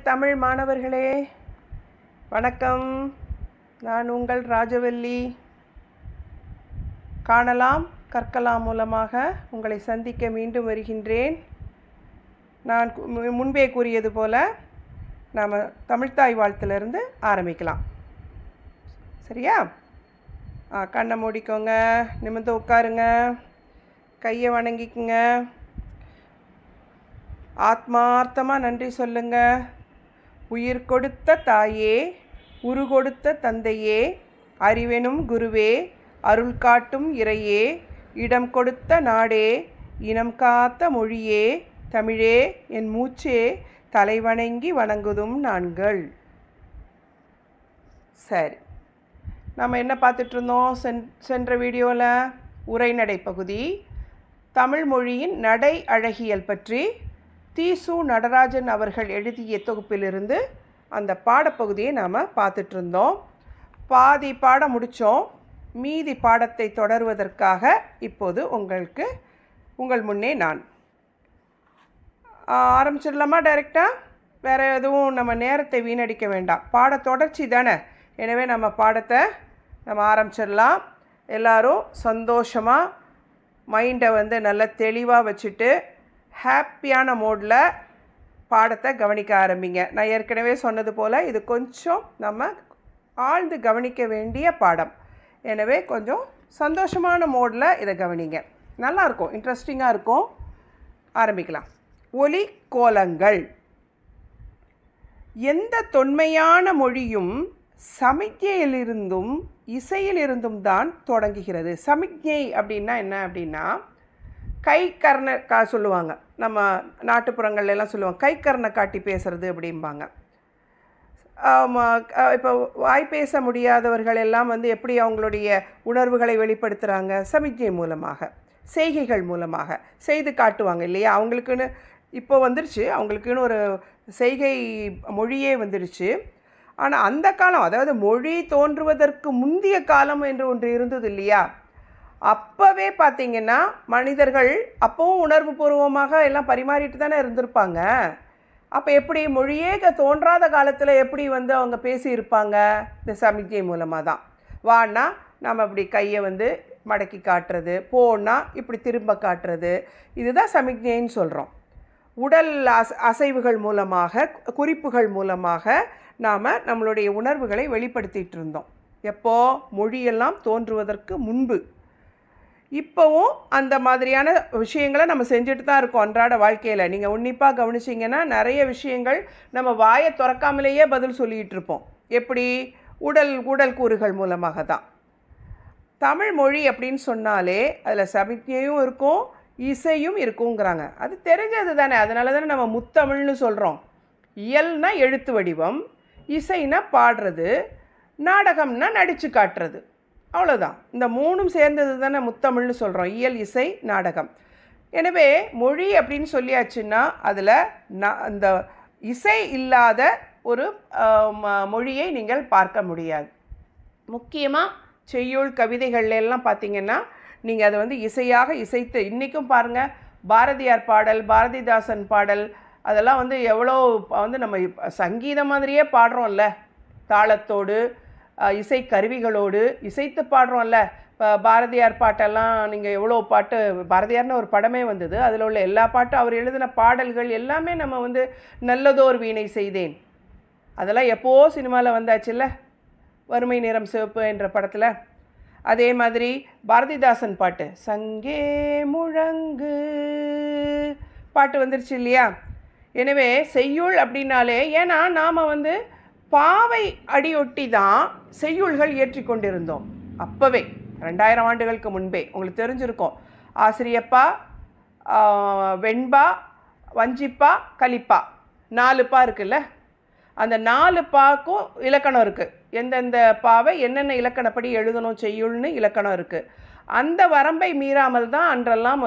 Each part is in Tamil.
தமிழ் மாணவர்களே வணக்கம். நான் உங்கள் ராஜவல்லி. காணலாம் கற்கலாம் மூலமாக உங்களை சந்திக்க மீண்டும் வருகின்றேன். நான் முன்பே கூறியது போல் நாம் தமிழ்த்தாய் வாழ்த்திலிருந்து ஆரம்பிக்கலாம். சரியா? கண்ணை மூடிக்கோங்க, நிமிர்ந்து உட்காருங்க, கையை வணங்கிக்குங்க, ஆத்மார்த்தமாக நன்றி சொல்லுங்க. உயிர் கொடுத்த தாயே, உரு கொடுத்த தந்தையே, அறிவெனும் குருவே, அருள் காட்டும் இறையே, இடம் கொடுத்த நாடே, இனம் காத்த மொழியே, தமிழே என் மூச்சே, தலைவணங்கி வணங்குதும் நான்கள். சரி, நம்ம என்ன பார்த்துட்ருந்தோம்? சென்ற வீடியோவில் உரைநடை பகுதி தமிழ் மொழியின் நடை அழகியல் பற்றி தீசு நடராஜன் அவர்கள் எழுதிய தொகுப்பிலிருந்து அந்த பாடப்பகுதியை நாம் பார்த்துட்ருந்தோம். பாதி பாடம் முடித்தோம். மீதி பாடத்தை தொடருவதற்காக இப்போது உங்கள் முன்னே நான் ஆரம்பிச்சிடலாமா? டைரெக்டாக வேறு எதுவும் நம்ம நேரத்தை வீணடிக்க வேண்டாம். பாட தொடர்ச்சி தானே, எனவே நம்ம பாடத்தை நம்ம ஆரம்பிச்சிடலாம். எல்லோரும் சந்தோஷமாக மைண்டை நல்ல தெளிவாக வச்சுட்டு ஹாப்பியான மோடில் பாடத்தை கவனிக்க ஆரம்பிங்க. நான் ஏற்கனவே சொன்னது போல் இது கொஞ்சம் நம்ம ஆழ்ந்து கவனிக்க வேண்டிய பாடம். எனவே கொஞ்சம் சந்தோஷமான மோடில் இதை கவனிங்க. நல்லாயிருக்கும், இன்ட்ரெஸ்டிங்காக இருக்கும். ஆரம்பிக்கலாம். ஒலி கோலங்கள். எந்த தொன்மையான மொழியும் சமிக்ஞையிலிருந்தும் இசையிலிருந்தும் தான் தொடங்குகிறது. சமிக்ஞை அப்படின்னா என்ன அப்படின்னா, கை கர்ண சொல்லுவாங்க. நம்ம நாட்டுப்புறங்கள்லாம் சொல்லுவாங்க, கை கர்ணை காட்டி பேசுகிறது அப்படிம்பாங்க. இப்போ வாய் பேச முடியாதவர்கள் எல்லாம் எப்படி அவங்களுடைய உணர்வுகளை வெளிப்படுத்துகிறாங்க? சமிக்ஞை மூலமாக, செய்கைகள் மூலமாக செய்து காட்டுவாங்க இல்லையா? அவங்களுக்குன்னு இப்போ வந்துருச்சு, அவங்களுக்குன்னு ஒரு செய்கை மொழியே வந்துடுச்சு. ஆனால் அந்த காலம், அதாவது மொழி தோன்றுவதற்கு முந்தைய காலம் என்று ஒன்று இருந்தது இல்லையா? அப்போவே பார்த்திங்கன்னா மனிதர்கள் அப்போவும் உணர்வு பூர்வமாக எல்லாம் பரிமாறிட்டு தானே இருந்திருப்பாங்க. அப்போ எப்படி மொழியே தோன்றாத காலத்தில் எப்படி அவங்க பேசியிருப்பாங்க? இந்த சமிக்ஞை மூலமாக தான். வான்னா நம்ம இப்படி கையை மடக்கி காட்டுறது, போன்னா இப்படி திரும்ப காட்டுறது, இதுதான் சமிக்ஞைன்னு சொல்கிறோம். உடல் அசைவுகள் மூலமாக, குறிப்புகள் மூலமாக நாம் நம்மளுடைய உணர்வுகளை வெளிப்படுத்திகிட்டு இருந்தோம். எப்போது? மொழியெல்லாம் தோன்றுவதற்கு முன்பு. இப்போவும் அந்த மாதிரியான விஷயங்களை நம்ம செஞ்சுட்டு தான் இருக்கோம் அன்றாட வாழ்க்கையில். நீங்கள் உன்னிப்பாக கவனிச்சிங்கன்னா நிறைய விஷயங்கள் நம்ம வாயை திறக்காமலேயே பதில் சொல்லிகிட்டு இருப்போம். எப்படி? உடல் கூறுகள் மூலமாக தான். தமிழ் மொழி அப்படின்னு சொன்னாலே அதில் சமிக்ஞையும் இருக்கும், இசையும் இருக்குங்கிறாங்க. அது தெரிஞ்சது தானே, அதனால தானே நம்ம முத்தமிழ்னு சொல்கிறோம். இயல்னா எழுத்து வடிவம், இசைனா பாடுறது, நாடகம்னா நடித்து காட்டுறது. அவ்வளோதான். இந்த மூணும் சேர்ந்தது தானே முத்தமிழ்னு சொல்கிறோம், இயல், இசை, நாடகம். எனவே மொழி அப்படின்னு சொல்லியாச்சுன்னா அதில் அந்த இசை இல்லாத ஒரு மொழியை நீங்கள் பார்க்க முடியாது. முக்கியமாக செய்யுள் கவிதைகள்லாம் பார்த்திங்கன்னா நீங்கள் அதை இசையாக இசைத்து, இன்றைக்கும் பாருங்கள், பாரதியார் பாடல், பாரதிதாசன் பாடல், அதெல்லாம் எவ்வளோ நம்ம சங்கீதம் மாதிரியே பாடுறோம்ல, தாளத்தோடு இசை கருவிகளோடு இசைத்து பாடுறோம்ல. இப்போ பாரதியார் பாட்டெல்லாம் நீங்கள் எவ்வளோ பாட்டு, பாரதியார்னு ஒரு படமே வந்தது, அதில் உள்ள எல்லா பாட்டும், அவர் எழுதின பாடல்கள் எல்லாமே நம்ம நல்லதோர் வீணை செய்தேன், அதெல்லாம் எப்போது சினிமாவில் வந்தாச்சுல்ல, வறுமை நிறம் சிவப்பு என்ற படத்தில். அதே மாதிரி பாரதிதாசன் பாட்டு சங்கே முழங்கு பாட்டு வந்துருச்சு இல்லையா? எனவே செய்யுள் அப்படின்னாலே, ஏன்னா நாம் பாவை அடியொட்டி தான் செய்யுள்கள் ஏற்றி கொண்டிருந்தோம். அப்போவே 2000 ஆண்டுகளுக்கு முன்பே உங்களுக்கு தெரிஞ்சிருக்கும். ஆசிரியப்பா, வெண்பா, வஞ்சிப்பா, கலிப்பா, 4 பா இருக்குல்ல. அந்த 4 பாக்கும் இலக்கணம் இருக்குது. எந்தெந்த பாவை என்னென்ன இலக்கணப்படி எழுதணும் செய்யுள்னு இலக்கணம் இருக்குது. அந்த வரம்பை மீறாமல் தான் அன்றெல்லாம்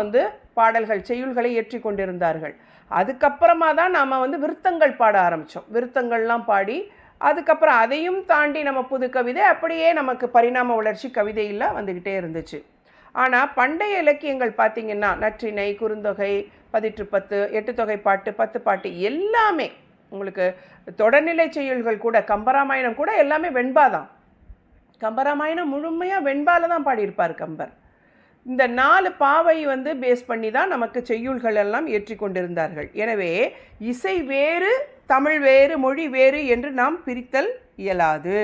பாடல்கள், செய்யுள்களை ஏற்றி கொண்டிருந்தார்கள். அதுக்கப்புறமா தான் நாம் விருத்தங்கள் பாட ஆரம்பித்தோம். விருத்தங்கள்லாம் பாடி அதுக்கப்புறம் அதையும் தாண்டி நம்ம புது கவிதை, அப்படியே நமக்கு பரிணாம வளர்ச்சி கவிதையில் வந்துக்கிட்டே இருந்துச்சு. ஆனால் பண்டைய இலக்கியங்கள் பார்த்திங்கன்னா நற்றிணை, குறுந்தொகை, 18 8 தொகை பாட்டு, 10 பாட்டு எல்லாமே உங்களுக்கு தொடர்நிலை செய்யுள்கள் கூட, கம்பராமாயணம் கூட எல்லாமே வெண்பா தான். கம்பராமாயணம் முழுமையாக வெண்பால தான் பாடியிருப்பார் கம்பர். இந்த 4 பாவை வந்து பேஸ் பண்ணி தான் நமக்கு செய்யுள்கள் எல்லாம் ஏற்றி கொண்டிருந்தார்கள். எனவே இசை வேறு, தமிழ் வேறு, மொழி வேறு என்று நாம் பிரித்தல் இயலாது.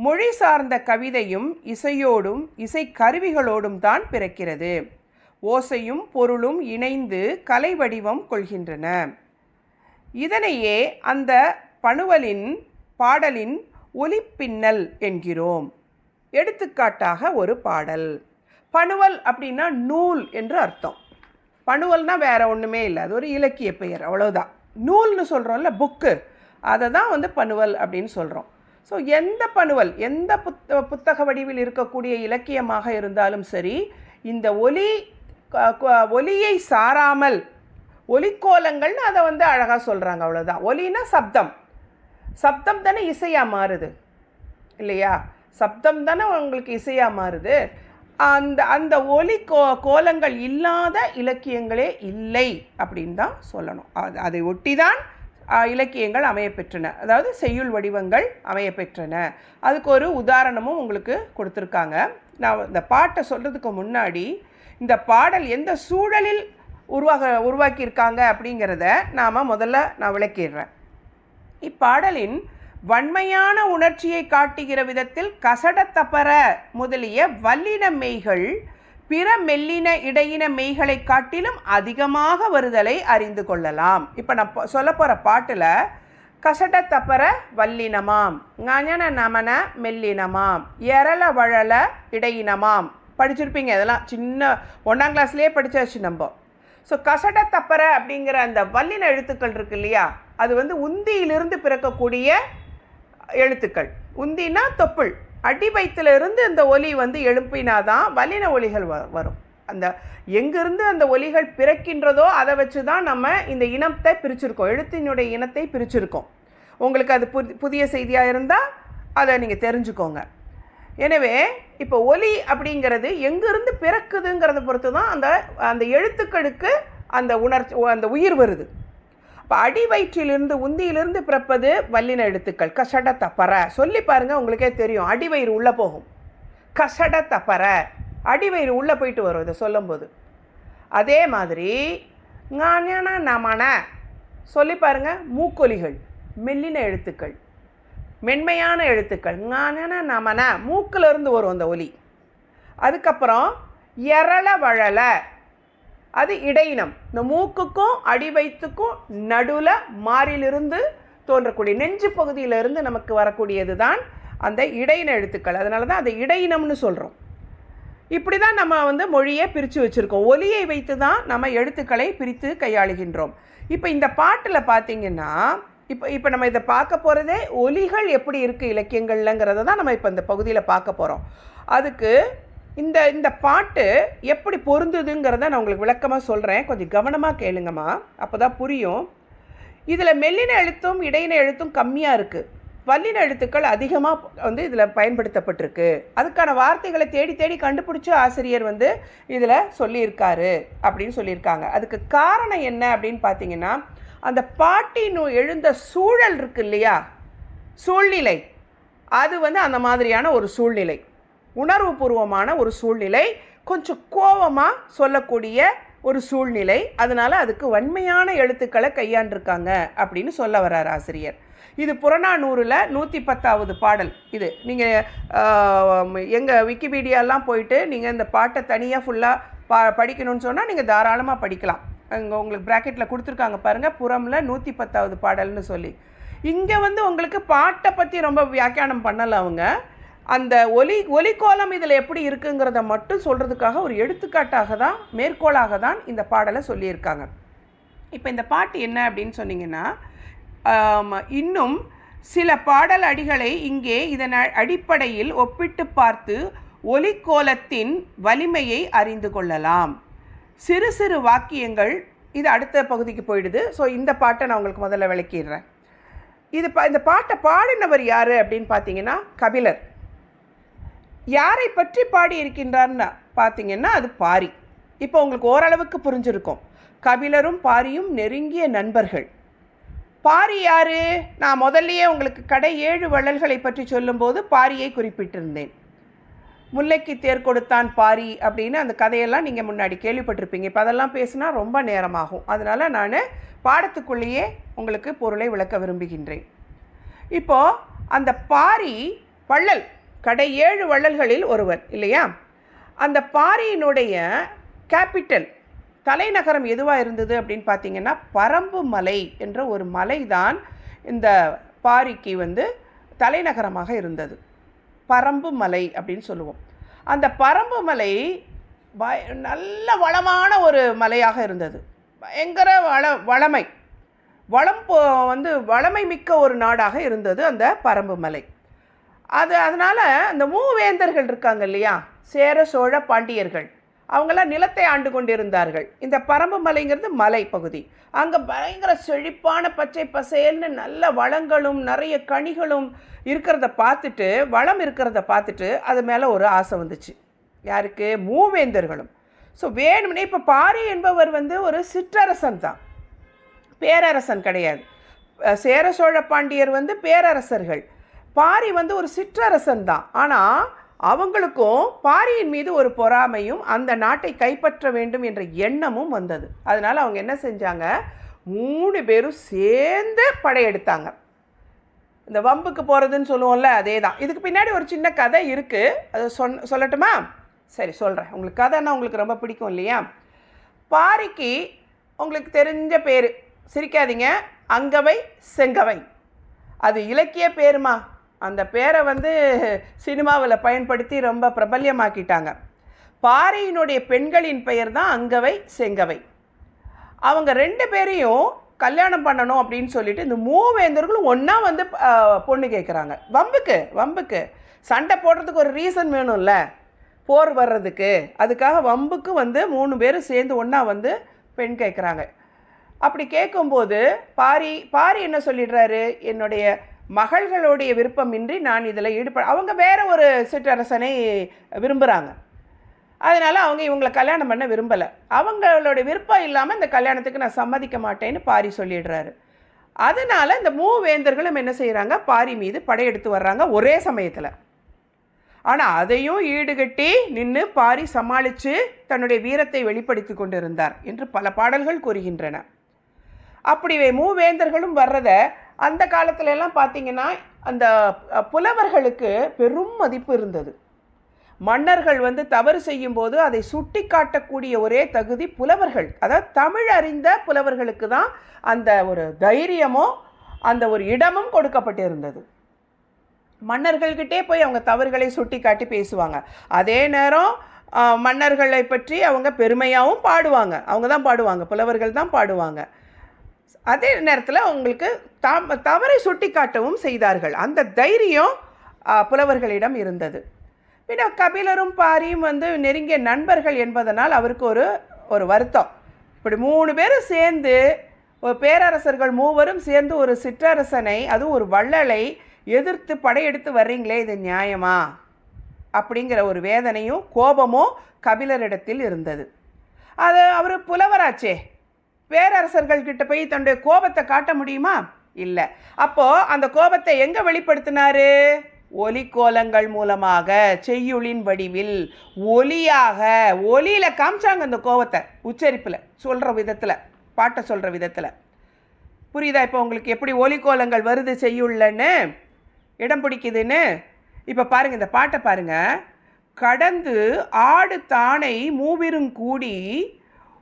மொழி சார்ந்த கவிதையும் இசையோடும் இசை கருவிகளோடும் தான் பிறக்கிறது. ஓசையும் பொருளும் இணைந்து கலை வடிவம் கொள்கின்றன. இதனையே அந்த பணுவலின் பாடலின் ஒலிப்பின்னல் என்கிறோம். எடுத்துக்காட்டாக ஒரு பாடல். பணுவல் அப்படின்னா நூல் என்று அர்த்தம். பணுவல்னா வேற ஒன்றுமே இல்லை, அது ஒரு இலக்கிய பெயர், அவ்வளோதான். நூல்னு சொல்கிறோம்ல, புக்கு, அதை தான் வந்து பணுவல் அப்படின்னு சொல்கிறோம். ஸோ எந்த பணுவல், எந்த புத்தக வடிவில் இருக்கக்கூடிய இலக்கியமாக இருந்தாலும் சரி, இந்த ஒலியை சாராமல் ஒலிக்கோலங்கள்னு அதை வந்து அழகாக சொல்கிறாங்க, அவ்வளோதான். ஒலின்னா சப்தம், சப்தம் தானே இசையாக மாறுது இல்லையா? சப்தம் தானே உங்களுக்கு இசையாக மாறுது. அந்த ஒலி கோலங்கள் இல்லாத இலக்கியங்களே இல்லை அப்படின்னு தான் சொல்லணும். அதை ஒட்டி தான் இலக்கியங்கள் அமையப்பெற்றன, அதாவது செய்யுள் வடிவங்கள் அமையப்பெற்றன. அதுக்கு ஒரு உதாரணமும் உங்களுக்கு கொடுத்துருக்காங்க. நான் இந்த பாட்டை சொல்கிறதுக்கு முன்னாடி இந்த பாடல் எந்த சூழலில் உருவாக்கியிருக்காங்க அப்படிங்கிறத நான் விளக்கிடுறேன். இப்பாடலின் வன்மையான உணர்ச்சியை காட்டுகிற விதத்தில் கசடத்தப்பர முதலிய வல்லின மெய்கள் பிற மெல்லின இடையின மெய்களை காட்டிலும் அதிகமாக வருதலை அறிந்து கொள்ளலாம். இப்போ நான் சொல்ல போகிற பாட்டில் கசடத்தப்பர வல்லினமாம், ஞன நமன மெல்லினமாம், எரள வழல இடையினமாம் படிச்சிருப்பீங்க. இதெல்லாம் சின்ன 1ஆம் கிளாஸ்லேயே படித்தாச்சு நம்ம. ஸோ கசடத்தப்பர அப்படிங்கிற அந்த வல்லின எழுத்துக்கள் இருக்கு இல்லையா, அது வந்து உந்தியிலிருந்து பிறக்கக்கூடிய எழுத்துக்கள். உந்தினா தொப்புள், அடி வயிற்றிலிருந்து இந்த ஒலி வந்து எழுப்பினாதான் வல்லின ஒலிகள் வரும். அந்த எங்கிருந்து அந்த ஒலிகள் பிறக்கின்றதோ அதை வச்சு தான் நம்ம இந்த இனத்தை பிரிச்சுருக்கோம், எழுத்தினுடைய இனத்தை பிரிச்சுருக்கோம். உங்களுக்கு அது புதிய செய்தியாக இருந்தால் அதை நீங்கள் தெரிஞ்சுக்கோங்க. எனவே இப்போ ஒலி அப்படிங்கிறது எங்கிருந்து பிறக்குதுங்கிறத பொறுத்து தான் அந்த எழுத்துக்களுக்கு அந்த உயிர் வருது. இப்போ அடி வயிற்றிலிருந்து உந்தியிலிருந்து பிறப்பது வல்லின எழுத்துக்கள். கசட தப்பற சொல்லி பாருங்கள், உங்களுக்கே தெரியும். அடிவயிறு உள்ளே போகும், கசட தப்பற, அடிவயிறு உள்ளே போயிட்டு வரும் இதை சொல்லும்போது. அதே மாதிரி ஞான நமன சொல்லி பாருங்கள், மூக்கொலிகள், மெல்லின எழுத்துக்கள், மென்மையான எழுத்துக்கள். ஞான நமன மூக்கிலிருந்து வரும் அந்த ஒலி. அதுக்கப்புறம் எரள வழல, அது இடையினம். இந்த மூக்குக்கும் அடிவயிற்றுக்கும் நடுவில் மாறிலிருந்து தோன்றக்கூடிய நெஞ்சு பகுதியிலிருந்து நமக்கு வரக்கூடியது தான் அந்த இடையின எழுத்துக்கள். அதனால தான் அதை இடையினம்னு சொல்கிறோம். இப்படி தான் நம்ம வந்து மொழியை பிரித்து வச்சுருக்கோம். ஒலியை வைத்து தான் நம்ம எழுத்துக்களை பிரித்து கையாளுகின்றோம். இப்போ இந்த பாட்டில் பார்த்திங்கன்னா இப்போ நம்ம இதை பார்க்க போகிறதே ஒலிகள் எப்படி இருக்குது இலக்கியங்கள்லங்கிறத தான் நம்ம இப்போ இந்த பகுதியில் பார்க்க போகிறோம். அதுக்கு இந்த பாட்டு எப்படி பொருந்துதுங்கிறத நான் உங்களுக்கு விளக்கமாக சொல்கிறேன், கொஞ்சம் கவனமாக கேளுங்கம்மா, அப்போ தான் புரியும். இதில் மெல்லின எழுத்தும் இடையின எழுத்தும் கம்மியாக இருக்குது, வல்லின எழுத்துக்கள் அதிகமாக வந்து இதில் பயன்படுத்தப்பட்டிருக்கு. அதுக்கான வார்த்தைகளை தேடி தேடி கண்டுபிடிச்ச ஆசிரியர் வந்து இதில் சொல்லியிருக்காரு அப்படின்னு சொல்லியிருக்காங்க. அதுக்கு காரணம் என்ன அப்படின்னு பார்த்தீங்கன்னா, அந்த பாட்டின் எழுந்த சூழல் இருக்கு இல்லையா, சூழ்நிலை, அது வந்து அந்த மாதிரியான ஒரு சூழ்நிலை, உணர்வுபூர்வமான ஒரு சூழ்நிலை, கொஞ்சம் கோபமாக சொல்லக்கூடிய ஒரு சூழ்நிலை. அதனால் அதுக்கு வன்மையான எழுத்துக்களை கையாண்டிருக்காங்க அப்படின்னு சொல்ல வர்றார் ஆசிரியர். இது புறநானூறில் 110வது பாடல். இது நீங்கள் எங்கள் விக்கிபீடியாலாம் போயிட்டு நீங்கள் இந்த பாட்டை தனியாக ஃபுல்லாக படிக்கணும்னு சொன்னால் நீங்கள் தாராளமாக படிக்கலாம். அங்கே உங்களுக்கு ப்ராக்கெட்டில் கொடுத்துருக்காங்க பாருங்கள், புறமில் 110வது பாடல்னு சொல்லி. இங்கே வந்து உங்களுக்கு பாட்டை பற்றி ரொம்ப வியாக்கியானம் பண்ணலை அவங்க. அந்த ஒலிக்கோலம் இதில் எப்படி இருக்குங்கிறத மட்டும் சொல்கிறதுக்காக ஒரு எடுத்துக்காட்டாக தான், மேற்கோளாக தான் இந்த பாடலை சொல்லியிருக்காங்க. இப்போ இந்த பாட்டு என்ன அப்படின்னு சொன்னிங்கன்னா, இன்னும் சில பாடல் அடிகளை இங்கே இதன் அடிப்படையில் ஒப்பிட்டு பார்த்து ஒலிக்கோலத்தின் வலிமையை அறிந்து கொள்ளலாம். சிறு சிறு வாக்கியங்கள், இது அடுத்த பகுதிக்கு போயிடுது. ஸோ இந்த பாட்டை நான் உங்களுக்கு முதல்ல விளக்கிடுறேன். இந்த பாட்டை பாடினவர் யார் அப்படின்னு பார்த்தீங்கன்னா கபிலர். யாரை பற்றி பாடி இருக்கின்றார்னு பார்த்தீங்கன்னா அது பாரி. இப்போ உங்களுக்கு ஓரளவுக்கு புரிஞ்சிருக்கும். கபிலரும் பாரியும் நெருங்கிய நண்பர்கள். பாரி யாரு? நான் முதல்லையே உங்களுக்கு கடை 7 வள்ளல்களை பற்றி சொல்லும்போது பாரியை குறிப்பிட்டிருந்தேன். முல்லைக்கு தேர் கொடுத்தான் பாரி அப்படின்னு அந்த கதையெல்லாம் நீங்கள் முன்னாடி கேள்விப்பட்டிருப்பீங்க. இப்போ அதெல்லாம் பேசினா ரொம்ப நேரமாகும். அதனால் நான் பாடத்துக்குள்ளேயே உங்களுக்கு பொருளை விளக்க விரும்புகின்றேன். இப்போது அந்த பாரி வள்ளல், கடை 7 வள்ளல்களில் ஒருவர் இல்லையா? அந்த பாரியினுடைய கேபிட்டல், தலைநகரம் எதுவாக இருந்தது அப்படின்னு பார்த்தீங்கன்னா பரம்பு மலை என்ற ஒரு மலை தான் இந்த பாரிக்கு தலைநகரமாக இருந்தது. பரம்பு மலை அப்படின்னு சொல்லுவோம். அந்த பரம்பு மலை நல்ல வளமான ஒரு மலையாக இருந்தது. பயங்கர வளமை வளமை மிக்க ஒரு நாடாக இருந்தது அந்த பரம்பு மலை. அதனால் அந்த மூவேந்தர்கள் இருக்காங்க இல்லையா, சேர சோழ பாண்டியர்கள், அவங்களாம் நிலத்தை ஆண்டு கொண்டிருந்தார்கள். இந்த பரம்பு மலைங்கிறது மலை பகுதி. அங்கே பயங்கர செழிப்பான பச்சை பசேல்னு நல்ல வளங்களும் நிறைய கனிகளும் இருக்கிறத பார்த்துட்டு, வளம் இருக்கிறத பார்த்துட்டு அது மேலே ஒரு ஆசை வந்துச்சு. யாருக்கு? மூவேந்தர்களும். ஸோ வேணும்னே இப்போ பாரி என்பவர் ஒரு சிற்றரசன் தான், பேரரசன் கிடையாது. சேர சோழ பாண்டியர் பேரரசர்கள், பாரி ஒரு சிற்றரசன் தான். ஆனால் அவங்களுக்கும் பாரியின் மீது ஒரு பொறாமையும் அந்த நாட்டை கைப்பற்ற வேண்டும் என்ற எண்ணமும் வந்தது. அதனால் அவங்க என்ன செஞ்சாங்க, 3 பேரும் சேர்ந்து படையெடுத்தாங்க. இந்த வம்புக்கு போகிறதுன்னு சொல்லுவோம்ல, அதே தான். இதுக்கு பின்னாடி ஒரு சின்ன கதை இருக்குது, அது சொல்லட்டுமா? சரி, சொல்கிறேன். உங்களுக்கு கதைன்னா உங்களுக்கு ரொம்ப பிடிக்கும் இல்லையா? பாரிக்கு உங்களுக்கு தெரிஞ்ச பேர், சிரிக்காதீங்க, அங்கவை செங்கவை. அது இலக்கிய பேருமா. அந்த பேரை சினிமாவில் பயன்படுத்தி ரொம்ப பிரபல்யமாக்கிட்டாங்க. பாரியினுடைய பெண்களின் பெயர் தான் அங்கவை செங்கவை. அவங்க 2 பேரையும் கல்யாணம் பண்ணணும் அப்படின்னு சொல்லிட்டு இந்த மூவேந்தர்களும் ஒன்றா பொண்ணு கேட்குறாங்க. வம்புக்கு சண்டை போடுறதுக்கு ஒரு ரீசன் வேணும்ல, போர் வர்றதுக்கு. அதுக்காக வம்புக்கு 3 பேரும் சேர்ந்து ஒன்றா பெண் கேட்குறாங்க. அப்படி கேட்கும்போது பாரி என்ன சொல்லிடுறாரு, என்னுடைய மகள்களுடைய விருப்பமின்றி நான் இதில் அவங்க வேற ஒரு சிற்றரசனை விரும்புகிறாங்க. அதனால் அவங்க இவங்களை கல்யாணம் பண்ண விரும்பலை. அவங்களோட விருப்பம் இல்லாமல் இந்த கல்யாணத்துக்கு நான் சம்மதிக்க மாட்டேன்னு பாரி சொல்லிடுறாரு. அதனால் இந்த மூவேந்தர்களும் என்ன செய்கிறாங்க, பாரி மீது படையெடுத்து வர்றாங்க ஒரே சமயத்தில். ஆனால் அதையும் ஈடுகட்டி நின்று பாரி சமாளித்து தன்னுடைய வீரத்தை வெளிப்படுத்தி கொண்டிருந்தார் என்று பல பாடல்கள் கூறுகின்றன. அப்படி மூவேந்தர்களும் வர்றதை அந்த காலத்துலலாம் பார்த்திங்கன்னா அந்த புலவர்களுக்கு பெரும் மதிப்பு இருந்தது. மன்னர்கள் தவறு செய்யும்போது அதை சுட்டி காட்டக்கூடிய ஒரே தகுதி புலவர்கள், அதாவது தமிழ் அறிந்த புலவர்களுக்கு தான் அந்த ஒரு தைரியமோ அந்த ஒரு இடமும் கொடுக்கப்பட்டிருந்தது. மன்னர்கள்கிட்டே போய் அவங்க தவறுகளை சுட்டி காட்டி பேசுவாங்க. அதே நேரம் மன்னர்களை பற்றி அவங்க பெருமையாகவும் பாடுவாங்க. அவங்க தான் பாடுவாங்க, புலவர்கள் தான் பாடுவாங்க. அதே நேரத்தில் அவங்களுக்கு தவறை சுட்டி காட்டவும் செய்தார்கள். அந்த தைரியம் புலவர்களிடம் இருந்தது. பின்ன கபிலரும் பாரியும் நெருங்கிய நண்பர்கள் என்பதனால் அவருக்கு ஒரு வருத்தம். இப்படி 3 பேரும் சேர்ந்து, ஒரு பேரரசர்கள் மூவரும் சேர்ந்து ஒரு சிற்றரசனை, அதுவும் ஒரு வள்ளலை எதிர்த்து படையெடுத்து வர்றீங்களே, இது நியாயமா அப்படிங்கிற ஒரு வேதனையும் கோபமும் கபிலரிடத்தில் இருந்தது. அது அவர் புலவராச்சே, பேரரசர்கள்கிட்ட போய் தன்னுடைய கோபத்தை காட்ட முடியுமா? இல்லை. அப்போது அந்த கோபத்தை எங்கே வெளிப்படுத்தினார்? ஒலிக்கோலங்கள் மூலமாக, செய்யுளின் வடிவில், ஒலியில் காமிச்சாங்க அந்த கோபத்தை, உச்சரிப்பில், சொல்கிற விதத்தில், பாட்டை சொல்கிற விதத்தில். புரியுதா இப்போ உங்களுக்கு எப்படி ஒலிக்கோலங்கள் வருது செய்யுள்ளன்னு, இடம் பிடிக்குதுன்னு? இப்போ பாருங்கள், இந்த பாட்டை பாருங்கள். கடந்து ஆடு தானை மூவிரும் கூடி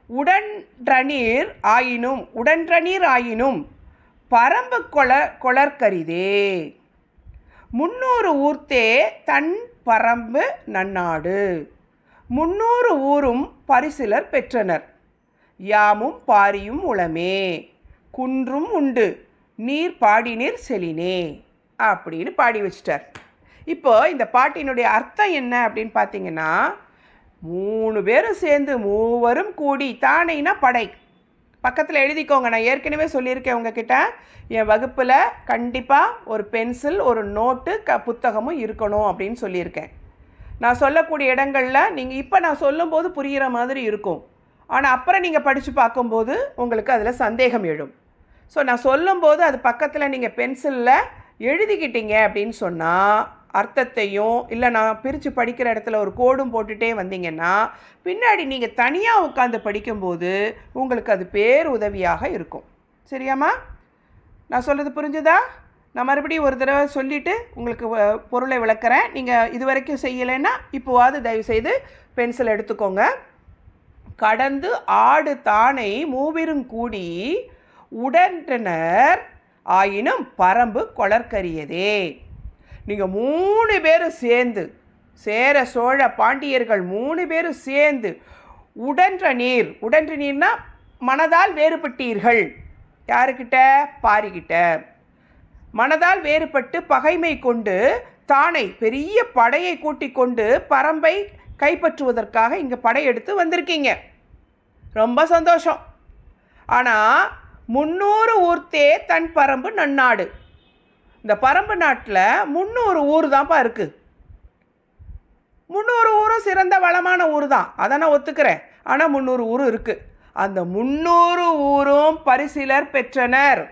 உடன்றநீர் ஆயினும் பரம்பு கொளற்கரிதே 300 ஊர்த்தே தன் பரம்பு நன்னாடு 300 ஊரும் பரிசிலர் பெற்றனர் யாமும் பாரியும் உளமே குன்றும் உண்டு நீர் பாடினீர் செலினே அப்படின்னு பாடி வச்சிட்டார். இப்போ இந்த பாட்டினுடைய அர்த்தம் என்ன அப்படின்னு பார்த்தீங்கன்னா, 3 பேரும் சேர்ந்து மூவரும் கூடி, தானைனா படை, பக்கத்தில் எழுதிக்கோங்க, நான் ஏற்கனவே சொல்லியிருக்கேன் உங்ககிட்ட, என் வகுப்பில் கண்டிப்பாக ஒரு பென்சில், ஒரு நோட்டு, புத்தகமும் இருக்கணும் அப்படின்னு சொல்லியிருக்கேன். நான் சொல்லக்கூடிய இடங்களில் நீங்கள் இப்போ நான் சொல்லும்போது புரிகிற மாதிரி இருக்கும், ஆனால் அப்புறம் நீங்கள் படித்து பார்க்கும்போது உங்களுக்கு அதில் சந்தேகம் எழும். ஸோ நான் சொல்லும்போது அது பக்கத்தில் நீங்கள் பென்சிலில் எழுதிக்கிட்டீங்க அப்படின்னு சொன்னால் அர்த்தத்தையும் இல்லை நான் பிரித்து படிக்கிற இடத்துல ஒரு கோடும் போட்டுகிட்டே வந்தீங்கன்னா பின்னாடி நீங்கள் தனியாக உட்காந்து படிக்கும்போது உங்களுக்கு அது உதவியாக இருக்கும். சரியாம்மா? நான் சொல்கிறது புரிஞ்சுதா? நான் மறுபடியும் ஒரு தடவை சொல்லிவிட்டு உங்களுக்கு பொருளை விளக்குறேன். நீங்கள் இது வரைக்கும் செய்யலைன்னா இப்போவாது தயவுசெய்து பென்சில் எடுத்துக்கோங்க. கடந்து ஆடு தானை மூவிரும் கூடி உடன்றனர் ஆயினும் பரம்பு கொளற்கரியதே. நீங்கள் 3 பேரும் சேர்ந்து, சேர சோழ பாண்டியர்கள் 3 பேரும் சேர்ந்து உடன்ற நீர்னா மனதால் வேறுபட்டீர்கள். யாருக்கிட்ட? பாரிக்கிட்ட. மனதால் வேறுபட்டு பகைமை கொண்டு தானை பெரிய படையை கூட்டிக் கொண்டு பரம்பை கைப்பற்றுவதற்காக இங்கே படையெடுத்து வந்திருக்கீங்க. ரொம்ப சந்தோஷம். ஆனால் 300 ஊர்த்தே தன் பரம்பு நன்னாடு. இந்த பரம்பு நாட்டில் 300 ஊர் தான்ப்பா இருக்குது. 300 ஊரும் சிறந்த வளமான ஊர் தான், அதை நான் ஒத்துக்கிறேன். ஆனால் 300 ஊரும் இருக்குது. அந்த 300 ஊரும் பரிசிலர் பெற்றனர்.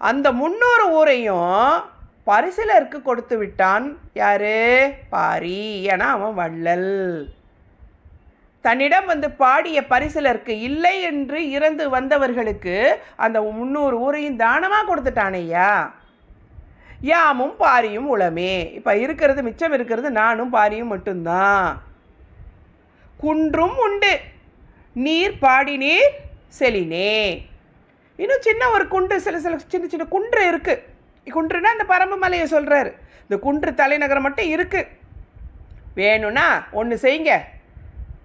அந்த 300 ஊரையும் பரிசிலருக்கு கொடுத்து விட்டான். யாரு? பாரி. ஏன்னா அவன் வள்ளல். தன்னிடம் வந்து பாடிய பரிசிலருக்கு இல்லை என்று இறந்து வந்தவர்களுக்கு அந்த 300 ஊரையும் தானமாக கொடுத்துட்டானையா. யாமும் பாரியும் உளமே. இப்போ இருக்கிறது, மிச்சம் இருக்கிறது நானும் பாரியும் மட்டும்தான். குன்றும் உண்டு நீர் பாடி நீர் செலினே. இன்னும் சின்ன ஒரு குன்று, சில சின்ன சின்ன குன்று இருக்குது. குன்றுனா இந்த பரம்பு மலையை சொல்கிறாரு. இந்த குன்று தலைநகரம் மட்டும் இருக்குது. வேணும்னா ஒன்று செய்யுங்க,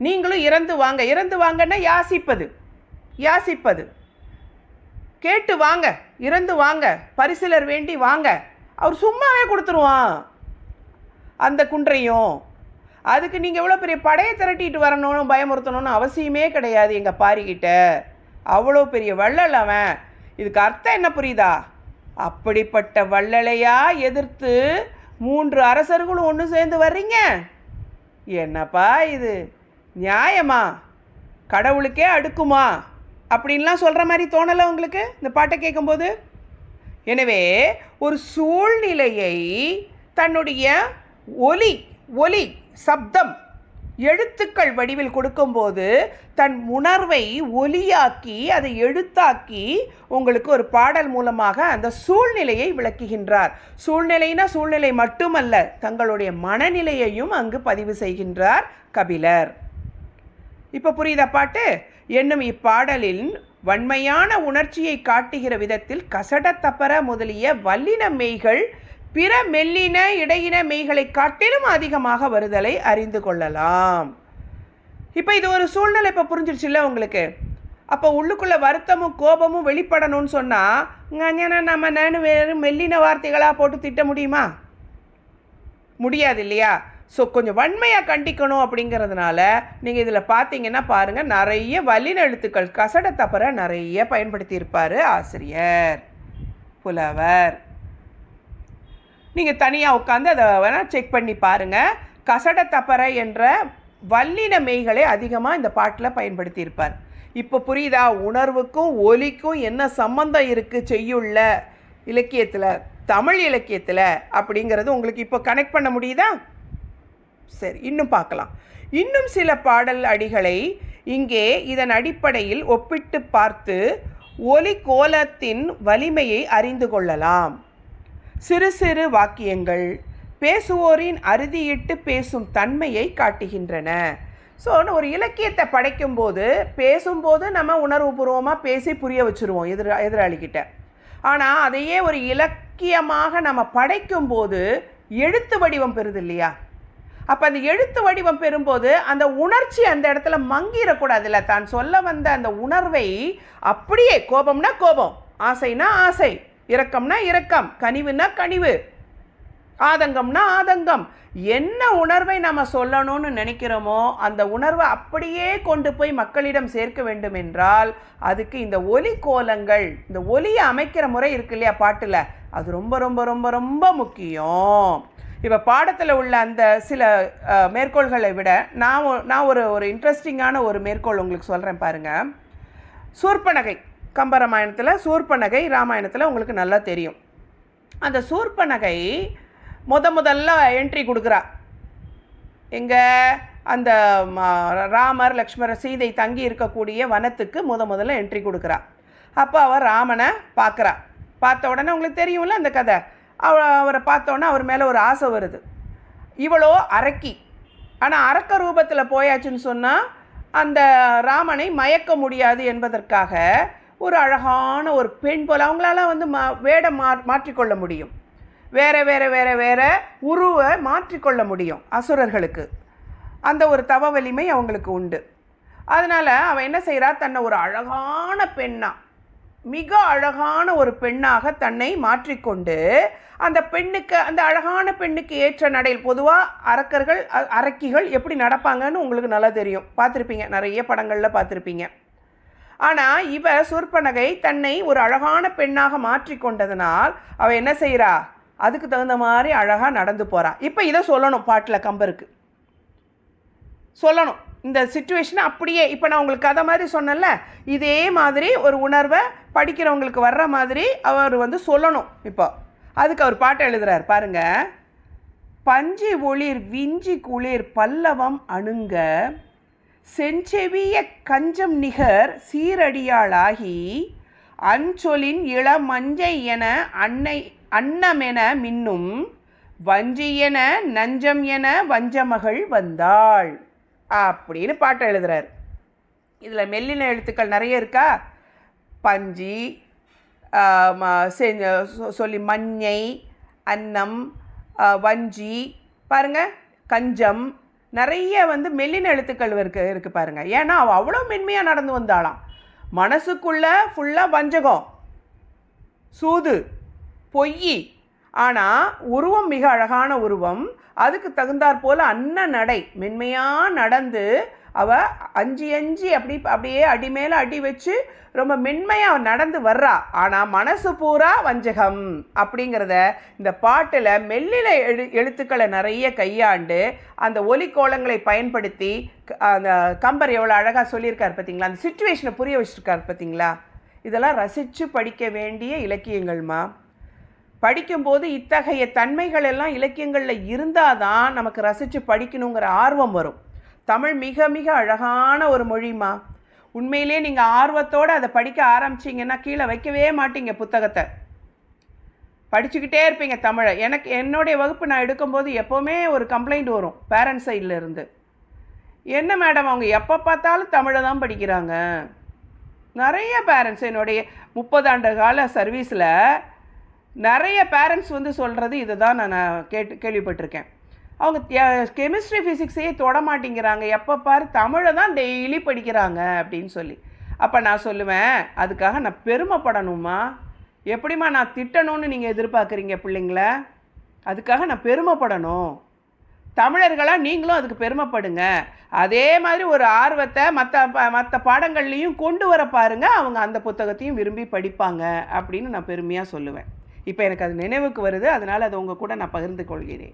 நீங்களும் இறந்து வாங்க. இறந்து வாங்கன்னா யாசிப்பது. கேட்டு வாங்க, இறந்து வாங்க, பரிசிலர் வேண்டி வாங்க. அவர் சும்மாவே கொடுத்துருவான் அந்த குன்றையும். அதுக்கு நீங்கள் எவ்வளோ பெரிய படையை திரட்டிட்டு வரணும்னு பயமுறுத்தணும்னு அவசியமே கிடையாது. எங்கள் பாரிக்கிட்ட அவ்வளோ பெரிய வள்ளல் அவன். இதுக்கு அர்த்தம் என்ன புரியுதா? அப்படிப்பட்ட வள்ளலையா எதிர்த்து 3 அரசர்களும் ஒன்று சேர்ந்து வர்றீங்க. என்னப்பா இது நியாயமா? கடவுளுக்கே அடுக்குமா அப்படின்லாம் சொல்கிற மாதிரி தோணலை உங்களுக்கு இந்த பாட்டை கேட்கும்போது? எனவே ஒரு சூழ்நிலையை தன்னுடைய ஒலி சப்தம் எழுத்துக்கள் வடிவில் கொடுக்கும்போது தன் உணர்வை ஒலியாக்கி அதை எழுத்தாக்கி உங்களுக்கு ஒரு பாடல் மூலமாக அந்த சூழ்நிலையை விளக்குகின்றார். சூழ்நிலை மட்டுமல்ல, தங்களுடைய மனநிலையையும் அங்கு பதிவு செய்கின்றார் கபிலர். இப்போ புரியுதா பாட்டு? என்னும் இப்பாடலில் வன்மையான உணர்ச்சியை காட்டுகிற விதத்தில் கசட தப்பர முதலிய வல்லின மெய்கள் பிற மெல்லின இடையின மெய்களை காட்டிலும் அதிகமாக வருதலை அறிந்து கொள்ளலாம். இப்போ இது ஒரு சூழ்நிலை இப்போ புரிஞ்சிருச்சுல்ல உங்களுக்கு? அப்போ உள்ளுக்குள்ளே வருத்தமும் கோபமும் வெளிப்படணும்னு சொன்னால் நம்ம வெறும் மெல்லின வார்த்தைகளாக போட்டு திட்ட முடியுமா? முடியாது இல்லையா? ஸோ கொஞ்சம் வன்மையாக கண்டிக்கணும். அப்படிங்கிறதுனால நீங்கள் இதில் பார்த்தீங்கன்னா பாருங்கள், நிறைய வல்லின எழுத்துக்கள் கசட தப்பற நிறைய பயன்படுத்தியிருப்பார் ஆசிரியர் புலவர். நீங்கள் தனியாக உட்காந்து அதை வேணால் செக் பண்ணி பாருங்கள். கசட தப்பற என்ற வல்லின மெய்களை அதிகமாக இந்த பாட்டில் பயன்படுத்தியிருப்பார். இப்போ புரியுதா உணர்வுக்கும் ஒலிக்கும் என்ன சம்பந்தம் இருக்குது செய்யுள்ள இலக்கியத்தில், தமிழ் இலக்கியத்தில் அப்படிங்கிறது உங்களுக்கு இப்போ கனெக்ட் பண்ண முடியுதா? சரி, இன்னும் பார்க்கலாம். இன்னும் சில பாடல் அடிகளை இங்கே இதன் அடிப்படையில் ஒப்பிட்டு பார்த்து ஒலி கோலத்தின் வலிமையை அறிந்து கொள்ளலாம். சிறு சிறு வாக்கியங்கள் பேசுவோரின் அறுதியிட்டு பேசும் தன்மையை காட்டுகின்றன. ஸோ ஒரு இலக்கியத்தை படைக்கும்போது பேசும்போது நம்ம உணர்வுபூர்வமாக பேசி புரிய வச்சுருவோம் எதிராளிக்கிட்ட. ஆனால் அதையே ஒரு இலக்கியமாக நம்ம படைக்கும்போது எழுத்து வடிவம் பெறுது இல்லையா? அப்போ அந்த எழுத்து வடிவம் பெறும்போது அந்த உணர்ச்சி அந்த இடத்துல மங்கிடக்கூடாதுல்ல. தான் சொல்ல வந்த அந்த உணர்வை அப்படியே, கோபம்னா கோபம், ஆசைனா ஆசை, இரக்கம்னா இரக்கம், கனிவுனா கனிவு, ஆதங்கம்னா ஆதங்கம். என்ன உணர்வை நம்ம சொல்லணும்னு நினைக்கிறோமோ அந்த உணர்வை அப்படியே கொண்டு போய் மக்களிடம் சேர்க்க வேண்டும் என்றால் அதுக்கு இந்த ஒலி கோலங்கள், இந்த ஒலியை அமைக்கிற முறை இருக்கு இல்லையா பாட்டில், அது ரொம்ப ரொம்ப ரொம்ப ரொம்ப முக்கியம். இப்போ பாடத்தில் உள்ள அந்த சில மேற்கோள்களை விட நான் ஒரு இன்ட்ரெஸ்டிங்கான ஒரு மேற்கோள் உங்களுக்கு சொல்கிறேன் பாருங்கள். சூர்பனகை கம்பராமாயணத்தில் சூர்பனகை, ராமாயணத்தில் உங்களுக்கு நல்லா தெரியும். அந்த சூர்பனகை முதல்ல என்ட்ரி கொடுக்குறா. எங்கே அந்த ராமர் லக்ஷ்மணர் சீதை தங்கி இருக்கக்கூடிய வனத்துக்கு முதல்ல என்ட்ரி கொடுக்குறா. அப்போ அவள் ராமனை பார்க்குறா. பார்த்த உடனே உங்களுக்கு தெரியும்ல அந்த கதை. அவரை பார்த்தோன்னே அவர் மேலே ஒரு ஆசை வருது. இவளோ அரக்கி. ஆனால் அரக்க ரூபத்தில் போயாச்சுன்னு சொன்னால் அந்த ராமனை மயக்க முடியாது என்பதற்காக ஒரு அழகான ஒரு பெண் போல் அவங்களால வந்து வேடம் மாற்றிக்கொள்ள முடியும். வேற உருவை மாற்றிக்கொள்ள முடியும் அசுரர்களுக்கு. அந்த ஒரு தவ வலிமை அவங்களுக்கு உண்டு. அதனால் அவன் என்ன செய்கிறா, தன்னை ஒரு அழகான பெண்ணாக, மிக அழகான ஒரு பெண்ணாக தன்னை மாற்றிக்கொண்டு அந்த பெண்ணுக்கு, அந்த அழகான பெண்ணுக்கு ஏற்ற நடையில், பொதுவாக அரக்கிகள் எப்படி நடப்பாங்கன்னு உங்களுக்கு நல்லா தெரியும், பார்த்துருப்பீங்க, நிறைய படங்களில் பார்த்துருப்பீங்க. ஆனால் இவ சூர்பனகை தன்னை ஒரு அழகான பெண்ணாக மாற்றிக்கொண்டதனால் அவள் என்ன செய்கிறா, அதுக்கு தகுந்த மாதிரி அழகாக நடந்து போகிறா. இப்போ இதை சொல்லணும், பாட்டில் கம்பருக்கு சொல்லணும் இந்த சிச்சுவேஷனை அப்படியே. இப்போ நான் உங்களுக்கு கதை மாதிரி சொன்னேன்ல, இதே மாதிரி ஒரு உணர்வை படிக்கிறவங்களுக்கு வர்ற மாதிரி அவர் வந்து சொல்லணும். இப்போ அதுக்கு அவர் பாட்டை எழுதுகிறார் பாருங்க. பஞ்சி ஒளிர் விஞ்சி குளிர் பல்லவம் அணுங்க செஞ்செவிய கஞ்சம் நிகர் சீரடியாளாகி அஞ்சொலின் இளமஞ்சை என அன்னமென மின்னும் வஞ்சியென நஞ்சம் என வஞ்சமகள் வந்தாள் அப்படின்னு பாட்டை எழுதுகிறார். இதில் மெல்லின எழுத்துக்கள் நிறைய இருக்கா. பஞ்சி சொல்லி மஞ்சை, அன்னம், வஞ்சி, பாருங்கள், கஞ்சம், நிறைய வந்து மெல்லின எழுத்துக்கள் இருக்குது பாருங்கள். ஏன்னா அவள் அவ்வளோ மென்மையாக நடந்து வந்தாளாம். மனசுக்குள்ளே ஃபுல்லாக வஞ்சகம், சூது, பொய். ஆனால் உருவம் மிக அழகான உருவம். அதுக்கு தகுந்தாற் போல் நடை மென்மையாக நடந்து அவள் அஞ்சி அப்படியே அடி மேலே அடி வச்சு ரொம்ப மென்மையாக நடந்து வர்றா. ஆனால் மனசு பூரா வஞ்சகம் அப்படிங்கிறத இந்த பாட்டில் மெல்லின எழுத்துக்களை நிறைய கையாண்டு அந்த ஒலிக்கோலங்களை பயன்படுத்தி அந்த கம்பர் எவ்வளோ அழகாக சொல்லியிருக்கார் பார்த்தீங்களா, அந்த சிச்சுவேஷனை புரிய வச்சுருக்கார் பார்த்தீங்களா. இதெல்லாம் ரசித்து படிக்க வேண்டிய இலக்கியங்கள்மா. படிக்கும்போது இத்தகைய தன்மைகள் எல்லாம் இலக்கியங்களில் இருந்தால் தான் நமக்கு ரசித்து படிக்கணுங்கிற ஆர்வம் வரும். தமிழ் மிக மிக அழகான ஒரு மொழிமா. உண்மையிலே நீங்கள் ஆர்வத்தோடு அதை படிக்க ஆரம்பிச்சிங்கன்னா கீழே வைக்கவே மாட்டீங்க புத்தகத்தை, படிச்சுக்கிட்டே இருப்பீங்க தமிழை. என்னுடைய வகுப்பு நான் எடுக்கும்போது எப்போவுமே ஒரு கம்ப்ளைண்ட் வரும் பேரண்ட்ஸ் சைடில் இருந்து. என்ன மேடம் அவங்க எப்போ பார்த்தாலும் தமிழை தான் படிக்கிறாங்க. நிறைய பேரண்ட்ஸ், என்னுடைய 30 ஆண்டு கால சர்வீஸில் நிறைய பேரண்ட்ஸ் வந்து சொல்கிறது இதை தான் நான் கேள்விப்பட்டிருக்கேன். அவங்க கெமிஸ்ட்ரி ஃபிசிக்ஸையே தொட மாட்டேங்கிறாங்க, எப்போ பாரு தமிழை தான் டெய்லி படிக்கிறாங்க அப்படின்னு சொல்லி. அப்போ நான் சொல்லுவேன், அதுக்காக நான் பெருமைப்படணுமா? எப்படிமா நான் திட்டணும்னு நீங்கள் எதிர்பார்க்குறீங்க பிள்ளைங்கள? அதுக்காக நான் பெருமைப்படணும். தமிழர்களாக நீங்களும் அதுக்கு பெருமைப்படுங்க. அதே மாதிரி ஒரு ஆர்வத்தை மற்ற பாடங்கள்லேயும் கொண்டு வர பாருங்கள், அவங்க அந்த புத்தகத்தையும் விரும்பி படிப்பாங்க அப்படின்னு நான் பெருமையாக சொல்லுவேன். இப்போ எனக்கு அது நினைவுக்கு வருது, அதனால் அதை உங்கள் கூட நான் பகிர்ந்து கொள்கிறேன்.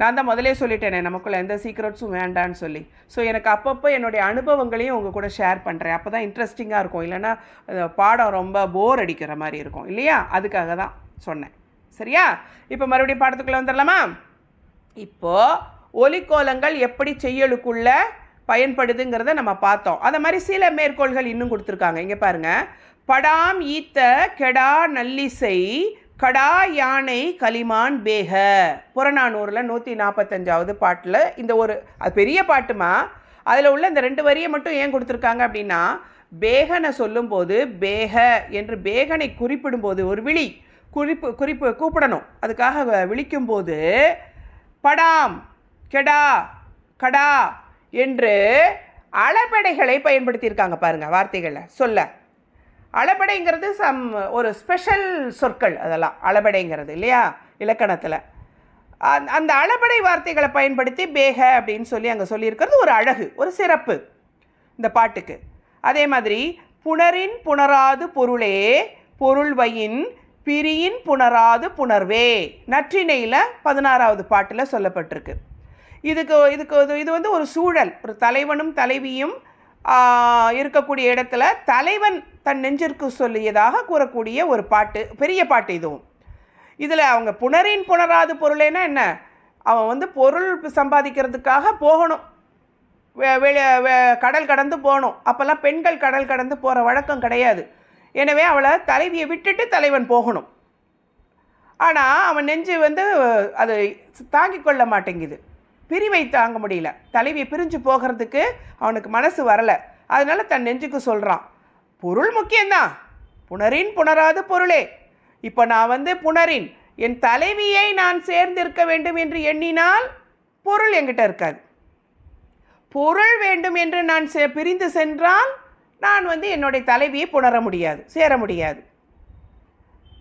நான் தான் முதலே சொல்லிட்டேனே, நமக்குள்ள எந்த சீக்ரெட்ஸும் வேண்டான்னு சொல்லி. ஸோ எனக்கு அப்பப்போ என்னுடைய அனுபவங்களையும் உங்கள் கூட ஷேர் பண்ணுறேன். அப்போ தான் இன்ட்ரெஸ்டிங்காக இருக்கும், இல்லைன்னா பாடம் ரொம்ப போர் அடிக்கிற மாதிரி இருக்கும் இல்லையா. அதுக்காக தான் சொன்னேன். சரியா? இப்போ மறுபடியும் பாடத்துக்குள்ளே வந்துடலாமா? இப்போது ஒலிக்கோலங்கள் எப்படி செய்யலுக்குள்ளே பயன்படுதுங்கிறத நம்ம பார்த்தோம். அதை மாதிரி சில மேற்கோள்கள் இன்னும் கொடுத்துருக்காங்க. இங்கே பாருங்கள். படாம் ஈத்த கெடா நல்லிசை கடா யானை கலிமான் பேக, புறநானூரில் 145வது பாட்டில் இந்த ஒரு அது பெரிய பாட்டுமா. அதில் உள்ள இந்த 2 வரியை மட்டும் ஏன் கொடுத்துருக்காங்க அப்படின்னா, பேகனை சொல்லும்போது பேக என்று பேகனை குறிப்பிடும்போது ஒரு குறிப்பு கூப்பிடணும். அதுக்காக விழிக்கும்போது படாம் கெடா கடா என்று அளபெடைகளை பயன்படுத்தியிருக்காங்க பாருங்கள் வார்த்தைகளில் சொல்ல. அளபெடைங்கிறது ஒரு ஸ்பெஷல் சொற்கள், அதெல்லாம் அளபெடைங்கிறது இல்லையா இலக்கணத்தில். அந்த அளபெடை வார்த்தைகளை பயன்படுத்தி பேக அப்படின்னு சொல்லி அங்கே சொல்லியிருக்கிறது ஒரு அழகு, ஒரு சிறப்பு இந்த பாட்டுக்கு. அதே மாதிரி புணரின் புணராது பொருளே பொருள்வையின் பிரியின் புணராது புணர்வே நற்றிணையில் 16வது பாட்டில் சொல்லப்பட்டிருக்கு. இது வந்து ஒரு சூழல், ஒரு தலைவனும் தலைவியும் இருக்கக்கூடிய இடத்துல தலைவன் தன் நெஞ்சிற்கு சொல்லியதாக கூறக்கூடிய ஒரு பாட்டு, பெரிய பாட்டு இதுவும். இதில் அவங்க புணரின் புணராது பொருளேனா என்ன, அவன் வந்து பொருள் சம்பாதிக்கிறதுக்காக போகணும், கடல் கடந்து போகணும். அப்போல்லாம் பெண்கள் கடல் கடந்து போகிற வழக்கம் கிடையாது. எனவே அவளை தலைவியை விட்டுட்டு தலைவன் போகணும். ஆனால் அவன் நெஞ்சு வந்து அது தாங்கிக் கொள்ள மாட்டேங்குது, பிரிவை தாங்க முடியல, தலைவியை பிரிஞ்சு போகிறதுக்கு அவனுக்கு மனசு வரலை. அதனால் தன் நெஞ்சுக்கு சொல்கிறான், பொருள் முக்கியம்தான், புணரின் புணராது பொருளே. இப்போ நான் வந்து புணரின் என் தலைவியை நான் சேர்ந்திருக்க வேண்டும் என்று எண்ணினால் பொருள் என்கிட்ட இருக்காது. பொருள் வேண்டும் என்று நான் பிரிந்து சென்றால் நான் வந்து என்னுடைய தலைவியை புணர முடியாது, சேர முடியாது.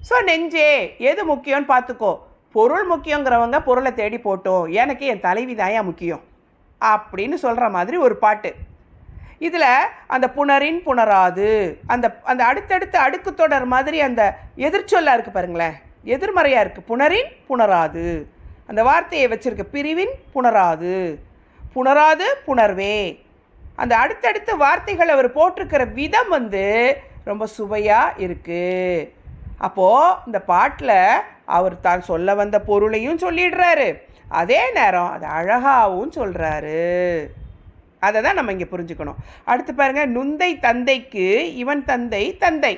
ஸோ நெஞ்சே எது முக்கியம்னு பார்த்துக்கோ, பொருள் முக்கியங்கிறவங்க பொருளை தேடி போட்டோம், எனக்கு என் தலைவி தாயா முக்கியம் அப்படின்னு சொல்கிற மாதிரி ஒரு பாட்டு. இதில் அந்த புணரின் புணராது, அந்த அந்த அடுத்தடுத்த அடுக்கு தொடர் மாதிரி அந்த எதிர்ச்சொல்லாக இருக்குது பாருங்களேன், எதிர்மறையாக இருக்குது. புணரின் புணராது அந்த வார்த்தையை வச்சுருக்கு, பிரிவின் புணராது, புணராது புணர்வே. அந்த அடுத்தடுத்த வார்த்தைகள் அவர் போட்டிருக்கிற விதம் வந்து ரொம்ப சுவையாக இருக்குது. அப்போது இந்த பாட்டில் அவர் தான் சொல்ல வந்த பொருளையும் சொல்லிடுறாரு, அதே நேரம் அதை அழகாகவும் சொல்கிறாரு. அதை தான் நம்ம இங்கே புரிஞ்சுக்கணும். அடுத்து பாருங்கள், நுந்தை தந்தைக்கு இவன் தந்தை தந்தை.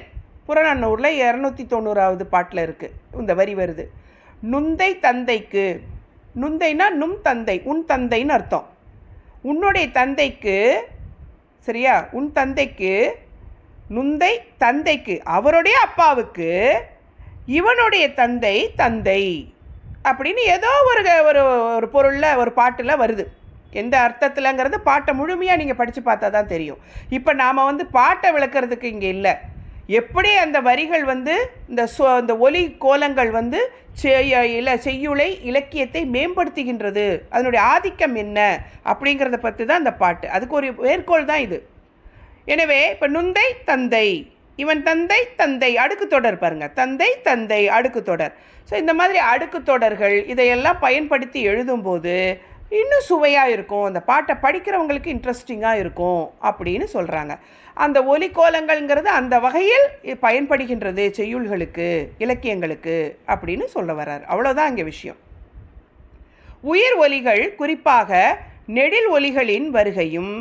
புறநானூரில் 290வது பாட்டில் இருக்குது இந்த வரி வருது. நுந்தை தந்தைக்கு, நுந்தைனா நும் தந்தை, உன் தந்தைன்னு அர்த்தம். உன்னுடைய தந்தைக்கு, சரியா, உன் தந்தைக்கு, நுந்தை தந்தைக்கு அவருடைய அப்பாவுக்கு இவனுடைய தந்தை தந்தை அப்படின்னு ஏதோ ஒரு பொருளில் ஒரு பாட்டில் வருது. எந்த அர்த்தத்தில்ங்கிறது பாட்டை முழுமையாக நீங்கள் படித்து பார்த்தா தான் தெரியும். இப்போ நாம் வந்து பாட்டை விளக்கிறதுக்கு இங்கே இல்லை. எப்படி அந்த வரிகள் வந்து இந்த ஒலி கோலங்கள் வந்து செய்யுளை இலக்கியத்தை மேம்படுத்துகின்றது, அதனுடைய ஆதிக்கம் என்ன அப்படிங்கிறத பற்றி தான் அந்த பாட்டு. அதுக்கு ஒரு மேற்கோள் தான் இது. எனவே இப்போ நுந்தை தந்தை, இவன் தந்தை தந்தை, அடுக்கு தொடர் பாருங்கள், தந்தை தந்தை அடுக்கு தொடர். ஸோ இந்த மாதிரி அடுக்கு தொடர்கள் இதையெல்லாம் பயன்படுத்தி எழுதும்போது இன்னும் சுவையாக இருக்கும், அந்த பாட்டை படிக்கிறவங்களுக்கு இன்ட்ரெஸ்டிங்காக இருக்கும் அப்படின்னு சொல்கிறாங்க. அந்த ஒலிக்கோலங்கள்ங்கிறது அந்த வகையில் பயன்படுகின்றது செய்யுள்களுக்கு, இலக்கியங்களுக்கு அப்படின்னு சொல்ல வர்றார். அவ்வளோதான் இங்கே விஷயம். உயிர் ஒலிகள், குறிப்பாக நெடில் ஒலிகளின் வருகையும்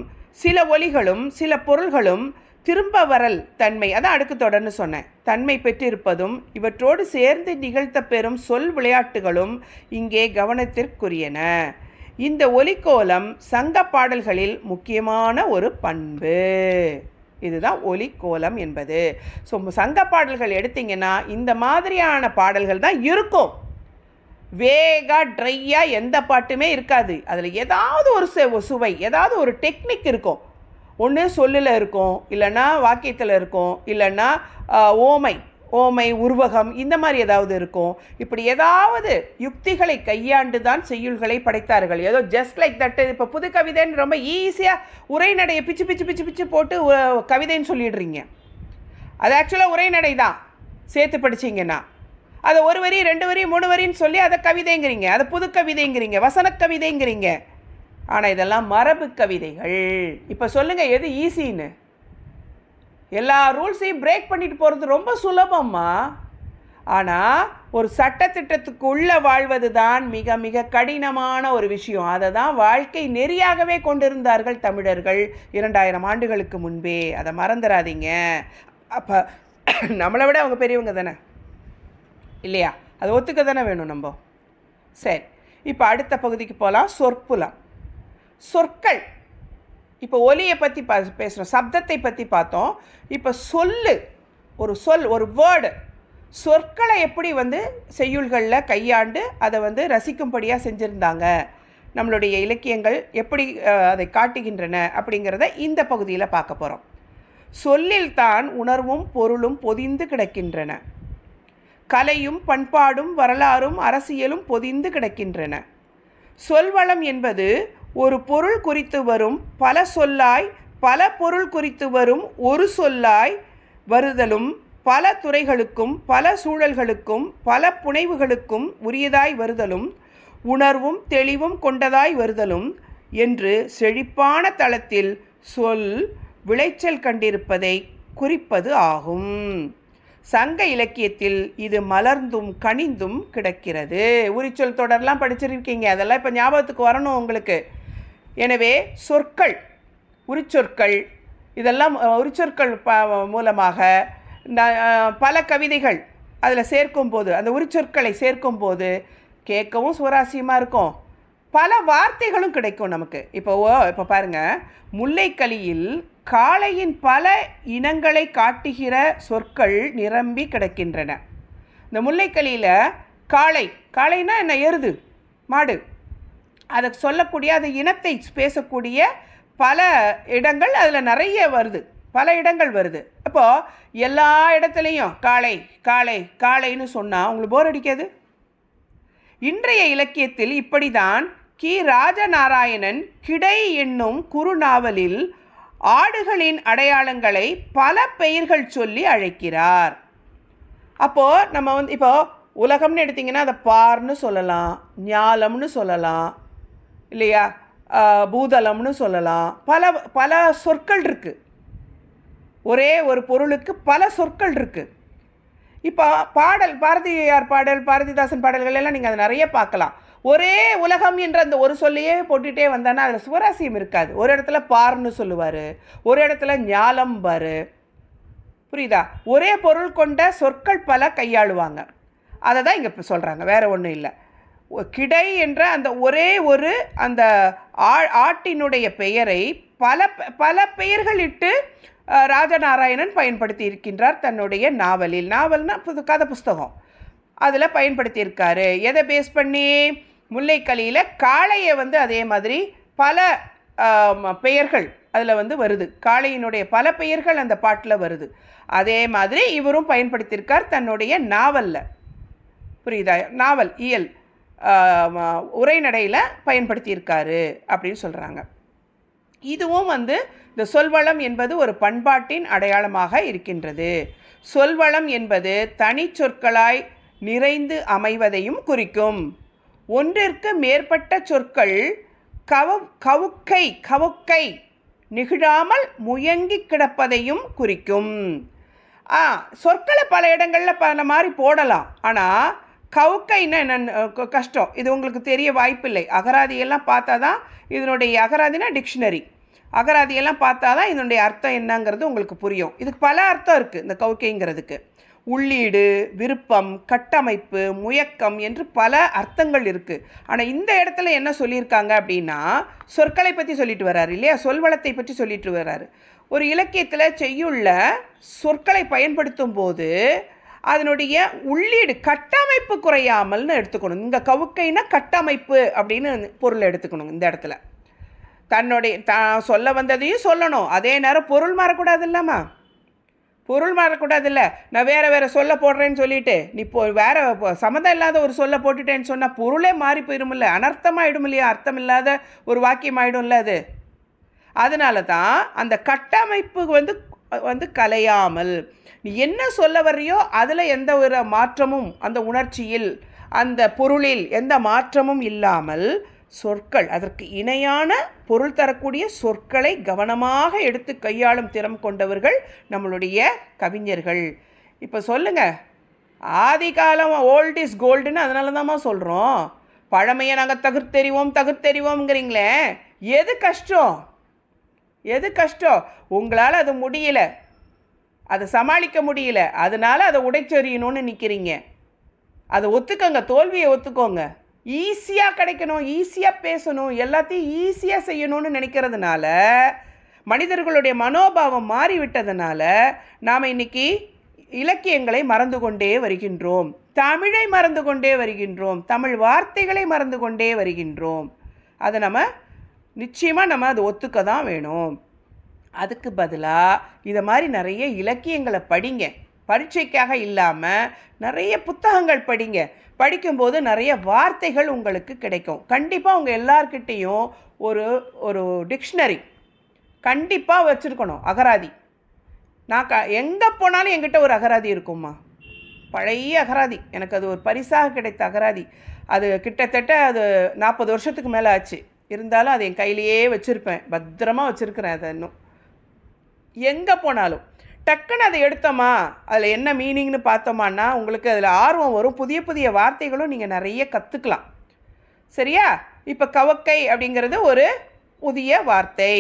சில ஒலிகளும் சில பொருள்களும் திரும்ப வரல் தன்மை, அதான் அடுக்கு தொடர்னு சொன்னேன், தன்மை பெற்றிருப்பதும் இவற்றோடு சேர்ந்து நிகழ்த்த பெறும் சொல் விளையாட்டுகளும் இங்கே கவனத்திற்குரியன. இந்த ஒலிக்கோலம் சங்க பாடல்களில் முக்கியமான ஒரு பண்பு. இதுதான் ஒலிக்கோலம் என்பது. ஸோ சங்க பாடல்கள் எடுத்திங்கன்னா இந்த மாதிரியான பாடல்கள் தான் இருக்கும். வேகா ட்ரையாக எந்த பாட்டுமே இருக்காது. அதில் ஏதாவது ஒரு சுவை, ஏதாவது ஒரு டெக்னிக் இருக்கும். ஒன்று சொல்லில் இருக்கும், இல்லைன்னா வாக்கியத்தில் இருக்கும், இல்லைன்னா ஓமை உருவகம், இந்த மாதிரி ஏதாவது இருக்கும். இப்படி ஏதாவது யுக்திகளை கையாண்டு தான் செய்யுள்களை படைத்தார்கள். ஏதோ ஜஸ்ட் லைக் தட். இப்போ புது கவிதைன்னு ரொம்ப ஈஸியாக உரைநடையை பிச்சு பிச்சு பிச்சு பிச்சு போட்டு கவிதைன்னு சொல்லிடுறீங்க. அது ஆக்சுவலாக உரைநடை தான் சேர்த்து படிச்சிங்கன்னா. அதை ஒரு வரி 2 வரி 3 வரின்னு சொல்லி அதை கவிதைங்கிறீங்க, அதை புது கவிதைங்கிறீங்க, வசன கவிதைங்கிறீங்க. ஆனால் இதெல்லாம் மரபு கவிதைகள். இப்போ சொல்லுங்கள் எது ஈஸின்னு? எல்லா ரூல்ஸையும் பிரேக் பண்ணிட்டு போகிறது ரொம்ப சுலபம்மா. ஆனால் ஒரு சட்டத்திட்டத்துக்கு உள்ளே வாழ்வது தான் மிக மிக கடினமான ஒரு விஷயம். அதை தான் வாழ்க்கை நெறியாகவே கொண்டிருந்தார்கள் தமிழர்கள் 2000 ஆண்டுகளுக்கு முன்பே. அதை மறந்துடாதீங்க. அப்போ நம்மளை விட அவங்க பெரியவங்க தானே, இல்லையா? அதை ஒத்துக்க தானே வேணும் நம்ம. சரி, இப்போ அடுத்த பகுதிக்கு போகலாம். சொற்புலம். சொற்கள். இப்போ ஒலியை பற்றி பேசுகிறோம், சப்தத்தை பற்றி பார்த்தோம். இப்போ ஒரு சொல், ஒரு வேர்டு, சொற்களை எப்படி வந்து செய்யுள்களில் கையாண்டு அதை ரசிக்கும்படியாக செஞ்சுருந்தாங்க, நம்மளுடைய இலக்கியங்கள் எப்படி அதை காட்டுகின்றன அப்படிங்கிறத இந்த பகுதியில் பார்க்க போகிறோம். சொல்லில்தான் உணர்வும் பொருளும் பொதிந்து கிடக்கின்றன. கலையும் பண்பாடும் வரலாறும் அரசியலும் பொதிந்து கிடக்கின்றன. சொல்வளம் என்பது ஒரு பொருள் குறித்து வரும் பல சொல்லாய், பல பொருள் குறித்து வரும் ஒரு சொல்லாய் வருதலும், பல துறைகளுக்கும் பல சூழல்களுக்கும் பல புனைவுகளுக்கும் உரியதாய் வருதலும், உணர்வும் தெளிவும் கொண்டதாய் வருதலும் என்று செழிப்பான தளத்தில் சொல் விளைச்சல் கண்டிருப்பதை குறிப்பது ஆகும். சங்க இலக்கியத்தில் இது மலர்ந்தும் கனிந்தும் கிடக்கிறது. உரிச்சொல் தொடர்லாம் படிச்சிருக்கீங்க, அதெல்லாம் இப்போ ஞாபகத்துக்கு வரணும் உங்களுக்கு. எனவே சொற்கள், உரிச்சொற்கள், இதெல்லாம் உரிச்சொற்கள் மூலமாக பல கவிதைகள் அதில் சேர்க்கும்போது, அந்த உரிச்சொற்களை சேர்க்கும்போது கேட்கவும் சுவாரஸ்யமாக இருக்கும், பல வார்த்தைகளும் கிடைக்கும் நமக்கு. இப்போ பாருங்கள், முல்லைக்கலியில் காளையின் பல இனங்களை காட்டுகிற சொற்கள் நிரம்பி கிடக்கின்றன. இந்த முல்லைக்கலியில் காளைனா என்ன, எருது மாடு, அதை சொல்லக்கூடிய அந்த இனத்தை பேசக்கூடிய பல இடங்கள் அதில் நிறைய வருது, பல இடங்கள் வருது. அப்போது எல்லா இடத்துலையும் காளை காளை காளைன்னு சொன்னால் உங்களுக்கு போர் அடிக்காது? இன்றைய இலக்கியத்தில் இப்படிதான் கி. ராஜநாராயணன் கிடை என்னும் குறுநாவலில் ஆடுகளின் அடையாளங்களை பல பெயர்கள் சொல்லி அழைக்கிறார். அப்போது நம்ம இப்போது உலகம்னு எடுத்திங்கன்னா அதை பார்னு சொல்லலாம், ஞாலம்னு சொல்லலாம் இல்லையா, பூதலம்னு சொல்லலாம். பல பல சொற்கள் இருக்குது, ஒரே ஒரு பொருளுக்கு பல சொற்கள் இருக்குது. இப்போ பாரதியார் பாடல், பாரதிதாசன் பாடல்கள் எல்லாம் நீங்கள் அதை நிறைய பார்க்கலாம். ஒரே உலகம் என்ற அந்த ஒரு சொல்லையே போட்டுகிட்டே வந்தானா அதில் சுவாரஸ்யம் இருக்காது. ஒரு இடத்துல பார்னு சொல்லுவார், ஒரு இடத்துல ஞாலம்பார், புரியுதா? ஒரே பொருள் கொண்ட சொற்கள் பல கையாளுவாங்க. அதை தான் இங்கே இப்போ சொல்கிறாங்க, வேறு ஒன்றும் இல்லை. கிடை என்ற அந்த ஒரே ஒரு அந்த ஆட்டினுடைய பெயரை பல பல பெயர்களிட்டு ராஜநாராயணன் பயன்படுத்தி இருக்கின்றார் தன்னுடைய நாவலில். நாவல்னா கதை புஸ்தகம், அதில் பயன்படுத்தியிருக்காரு. எதை பேஸ் பண்ணி? முல்லைக்கலியில் காளையை அதே மாதிரி பல பெயர்கள் அதில் வருது, காளையினுடைய பல பெயர்கள் அந்த பாட்டில் வருது. அதே மாதிரி இவரும் பயன்படுத்தியிருக்கார் தன்னுடைய நாவலில், புரியுதா? நாவல் இயல் உரைநடையில் பயன்படுத்தியிருக்காரு அப்படின்னு சொல்கிறாங்க. இதுவும் இந்த சொல்வளம் என்பது ஒரு பண்பாட்டின் அடையாளமாக இருக்கின்றது. சொல்வளம் என்பது தனி சொற்களாய் நிறைந்து அமைவதையும் குறிக்கும். ஒன்றிற்கு மேற்பட்ட சொற்கள் கவுக்கை நிகழாமல் முயங்கி கிடப்பதையும் குறிக்கும். சொற்களை பல இடங்களில் பல மாதிரி போடலாம், ஆனால் கவுக்கைன்னா என்ன கஷ்டம், இது உங்களுக்கு தெரிய வாய்ப்பில்லை. அகராதியெல்லாம் பார்த்தா தான் இதனுடைய, அகராதினா டிக்ஷனரி, அகராதியெல்லாம் பார்த்தா தான் இதனுடைய அர்த்தம் என்னங்கிறது உங்களுக்கு புரியும். இதுக்கு பல அர்த்தம் இருக்குது இந்த கவுக்கைங்கிறதுக்கு. உள்ளீடு, விருப்பம், கட்டமைப்பு, முயக்கம் என்று பல அர்த்தங்கள் இருக்குது. ஆனால் இந்த இடத்துல என்ன சொல்லியிருக்காங்க அப்படின்னா, சொற்களை பற்றி சொல்லிட்டு வர்றாரு இல்லையா, சொல்வளத்தை பற்றி சொல்லிட்டு வர்றாரு. ஒரு இலக்கியத்தில் செய்யுள்ள சொற்களை பயன்படுத்தும் போது அதனுடைய உள்ளீடு கட்டமைப்பு குறையாமல்னு எடுத்துக்கணும். இங்கே கவுக்கைனா கட்டமைப்பு அப்படின்னு பொருள் எடுத்துக்கணும். இந்த இடத்துல சொல்ல வந்ததையும் சொல்லணும், அதே நேரம் பொருள் மாறக்கூடாது இல்லாமா, பொருள் மாறக்கூடாதுல்ல. நான் வேறு சொல்ல போடுறேன்னு சொல்லிட்டு நீ வேறு சம்மந்தம் இல்லாத ஒரு சொல்ல போட்டுட்டேன்னு சொன்னால் பொருளே மாறி போயிடுமில்ல, அனர்த்தமாகிடும் இல்லையா, அர்த்தம் இல்லாத ஒரு வாக்கியம் ஆகிடும்ல அது. அதனால தான் அந்த கட்டமைப்பு கலையாமல் நீ என்ன சொல்ல வர்றியோ அதில் எந்த ஒரு மாற்றமும், அந்த உணர்ச்சியில் அந்த பொருளில் எந்த மாற்றமும் இல்லாமல் சொற்கள், அதற்கு இணையான பொருள் தரக்கூடிய சொற்களை கவனமாக எடுத்து கையாளும் திறம் கொண்டவர்கள் நம்மளுடைய கவிஞர்கள். இப்போ சொல்லுங்கள், ஆதி காலம் ஓல்ட் இஸ் கோல்டுன்னு அதனால தான்மா சொல்கிறோம். பழமையை நாங்கள் தகுர்த்தெறிவோம்ங்கிறீங்களே, எது கஷ்டம்? உங்களால் அது முடியல, அதை சமாளிக்க முடியல, அதனால அதை உடைச்செறியணும்னு நிற்கிறீங்க. அதை ஒத்துக்கோங்க, தோல்வியை ஒத்துக்கோங்க. ஈஸியாக கிடைக்கணும், ஈஸியாக பேசணும், எல்லாத்தையும் ஈஸியாக செய்யணும்னு நினைக்கிறதுனால, மனிதர்களுடைய மனோபாவம் மாறிவிட்டதுனால நாம் இன்றைக்கி இலக்கியங்களை மறந்து கொண்டே வருகின்றோம், தமிழை மறந்து கொண்டே வருகின்றோம், தமிழ் வார்த்தைகளை மறந்து கொண்டே வருகின்றோம். அதை நிச்சயமாக அதை ஒத்துக்க தான் வேணும். அதுக்கு பதிலாக இதை மாதிரி நிறைய இலக்கியங்களை படிங்க, பரீட்சைக்காக இல்லாமல் நிறைய புத்தகங்கள் படிங்க. படிக்கும்போது நிறைய வார்த்தைகள் உங்களுக்கு கிடைக்கும். கண்டிப்பாக உங்கள் எல்லார்கிட்டேயும் ஒரு டிக்ஷனரி கண்டிப்பாக வச்சுருக்கணும், அகராதி. நான் எங்கே போனாலும் என்கிட்ட ஒரு அகராதி இருக்கும்மா, பழைய அகராதி, எனக்கு அது ஒரு பரிசாக கிடைத்த அகராதி. அது கிட்டத்தட்ட 40 வருஷத்துக்கு மேலே ஆச்சு. இருந்தாலும் அது என் கையிலேயே வச்சுருப்பேன், பத்திரமாக வச்சுருக்கிறேன் அதை இன்னும். எங்கே போனாலும் டக்குன்னு அதை எடுத்தோமா அதில் என்ன மீனிங்னு பார்த்தோமான்னா உங்களுக்கு அதில் ஆர்வம் வரும். புதிய புதிய வார்த்தைகளும் நீங்கள் நிறைய கற்றுக்கலாம். சரியா? இப்போ கவக்கை அப்படிங்கிறது ஒரு புதிய வார்த்தை,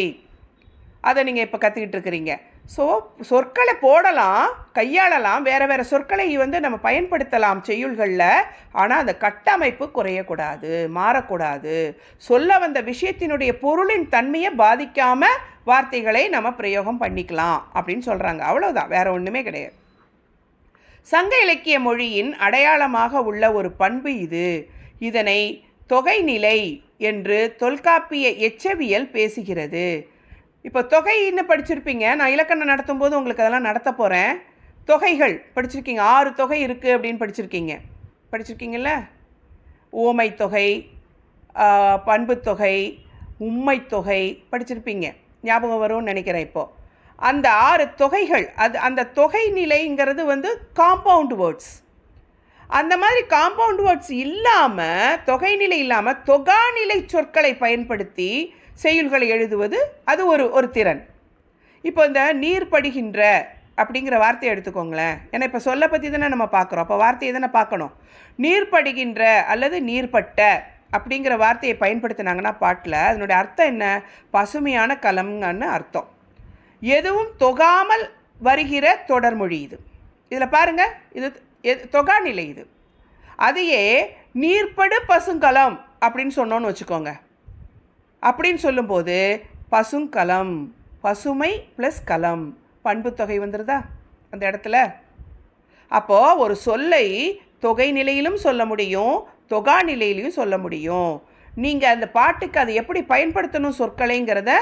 அதை நீங்கள் இப்போ கற்றுக்கிட்டு இருக்கிறீங்க. ஸோ சொற்களை போடலாம், கையாளலாம், வேறு வேறு சொற்களை நம்ம பயன்படுத்தலாம் செய்யுள்களில். ஆனால் அந்த கட்டமைப்பு குறையக்கூடாது, மாறக்கூடாது. சொல்ல வந்த விஷயத்தினுடைய பொருளின் தன்மையை பாதிக்காமல் வார்த்தைகளை நம்ம பிரயோகம் பண்ணிக்கலாம் அப்படின்னு சொல்கிறாங்க. அவ்வளோதான், வேறு ஒன்றுமே கிடையாது. சங்க இலக்கிய மொழியின் அடையாளமாக உள்ள ஒரு பண்பு இது. இதனை தொகைநிலை என்று தொல்காப்பிய எச்சவியல் பேசுகிறது. இப்போ தொகைன்னு படிச்சிருப்பீங்க. நான் இலக்கணம் நடத்தும் போது உங்களுக்கு அதெல்லாம் நடத்த போகிறேன். தொகைகள் படிச்சிருக்கீங்க. 6 தொகை இருக்குது அப்படின்னு படிச்சிருக்கீங்கல்ல. ஓமை தொகை, பண்பு தொகை, உம்மை தொகை படிச்சிருப்பீங்க. ஞாபகம் வரும்னு நினைக்கிறேன். இப்போது அந்த 6 தொகைகள், அந்த தொகை நிலைங்கிறது காம்பவுண்ட் வேர்ட்ஸ். அந்த மாதிரி காம்பவுண்ட் வேர்ட்ஸ் இல்லாமல், தொகைநிலை இல்லாமல் தொகாநிலை சொற்களை பயன்படுத்தி செய்யுள்களை எழுதுவது அது ஒரு திறன். இப்போ இந்த நீர்படுகின்ற அப்படிங்கிற வார்த்தையை எடுத்துக்கோங்களேன். ஏன்னா இப்போ சொல்ல பற்றி தானே நம்ம பார்க்குறோம். அப்போ வார்த்தையை தானே பார்க்கணும். நீர்படுகின்ற அல்லது நீர்பட்ட அப்படிங்கிற வார்த்தையை பயன்படுத்தினாங்கன்னா பாட்டில் அதனுடைய அர்த்தம் என்ன? பசுமையான களம்னு அர்த்தம். எதுவும் தொகாமல் வருகிற தொடர்மொழி இது. இதில் பாருங்கள், இது தொகாநிலை. இது அதையே நீர்படு பசுங்கலம் அப்படின்னு சொன்னோன்னு வச்சுக்கோங்க. அப்படின்னு சொல்லும்போது பசுங்கலம், பசுமை ப்ளஸ் களம், பண்பு தொகை வந்துடுதா அந்த இடத்துல? அப்போது ஒரு சொல்லை தொகை நிலையிலும் சொல்ல முடியும், தொகா நிலையிலையும் சொல்ல முடியும். நீங்கள் அந்த பாட்டுக்கு அதை எப்படி பயன்படுத்தணும் சொற்களைங்கிறத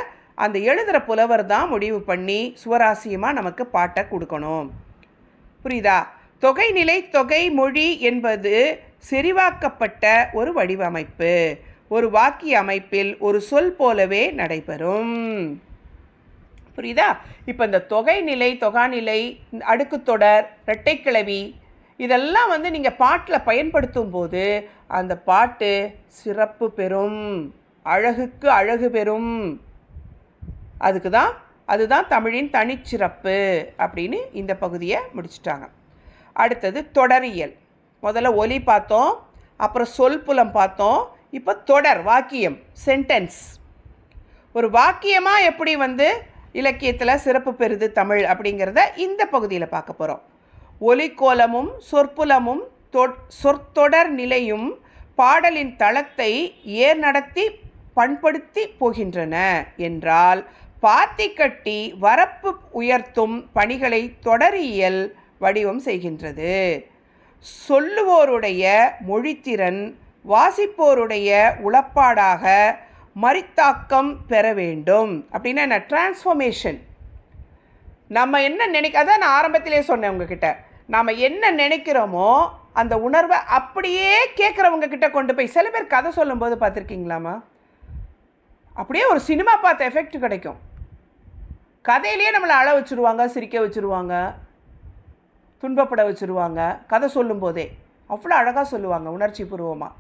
அந்த எழுதுகிற புலவர் தான் முடிவு பண்ணி சுவராசியமாக நமக்கு பாட்டை கொடுக்கணும். புரியுதா? தொகைநிலை தொகை மொழி என்பது செறிவாக்கப்பட்ட ஒரு வடிவமைப்பு. ஒரு வாக்கிய அமைப்பில் ஒரு சொல் போலவே நடைபெறும். புரியுதா? இப்போ இந்த தொகைநிலை, தொகாநிலை, அடுக்குத்தொடர், இரட்டைக்கிளவி இதெல்லாம் நீங்கள் பாட்டில் பயன்படுத்தும் போது அந்த பாட்டு சிறப்பு பெறும், அழகுக்கு அழகு பெறும். அதுதான் தமிழின் தனிச்சிறப்பு அப்படின்னு இந்த பகுதியை முடிச்சிட்டாங்க. அடுத்தது தொடரியல். முதல்ல ஒலி பார்த்தோம், அப்புறம் சொல் புலம் பார்த்தோம். இப்போ தொடர், வாக்கியம், சென்டென்ஸ். ஒரு வாக்கியமாக எப்படி இலக்கியத்தில் சிறப்பு பெறுது தமிழ் அப்படிங்கிறத இந்த பகுதியில் பார்க்க போகிறோம். ஒலிக்கோலமும் சொற்புலமும் சொற்தொடர் நிலையும் பாடலின் தளத்தை ஏர் நடத்தி பண்படுத்தி போகின்றன என்றால் பாத்தி கட்டி வரப்பு உயர்த்தும் பணிகளை தொடரியல் வடிவம் செய்கின்றது. சொல்லுவோருடைய மொழித்திறன் வாசிப்போருடைய உளப்பாடாக மறித்தாக்கம் பெற வேண்டும். அப்படின்னா என்ன? டிரான்ஸ்ஃபர்மேஷன். நம்ம என்ன அதான் நான் ஆரம்பத்திலே சொன்னேன் உங்ககிட்ட. நாம் என்ன நினைக்கிறோமோ அந்த உணர்வை அப்படியே கேட்குறவங்க கிட்ட கொண்டு போய், சில பேர் கதை சொல்லும்போது பார்த்துருக்கீங்களாமா, அப்படியே ஒரு சினிமா பார்த்த எஃபெக்ட் கிடைக்கும். கதையிலேயே நம்மளை அழ வச்சுருவாங்க, சிரிக்க வச்சுருவாங்க, துன்பப்பட வச்சுருவாங்க. கதை சொல்லும்போதே அவ்வளோ அழகாக சொல்லுவாங்க, உணர்ச்சி பூர்வமாக.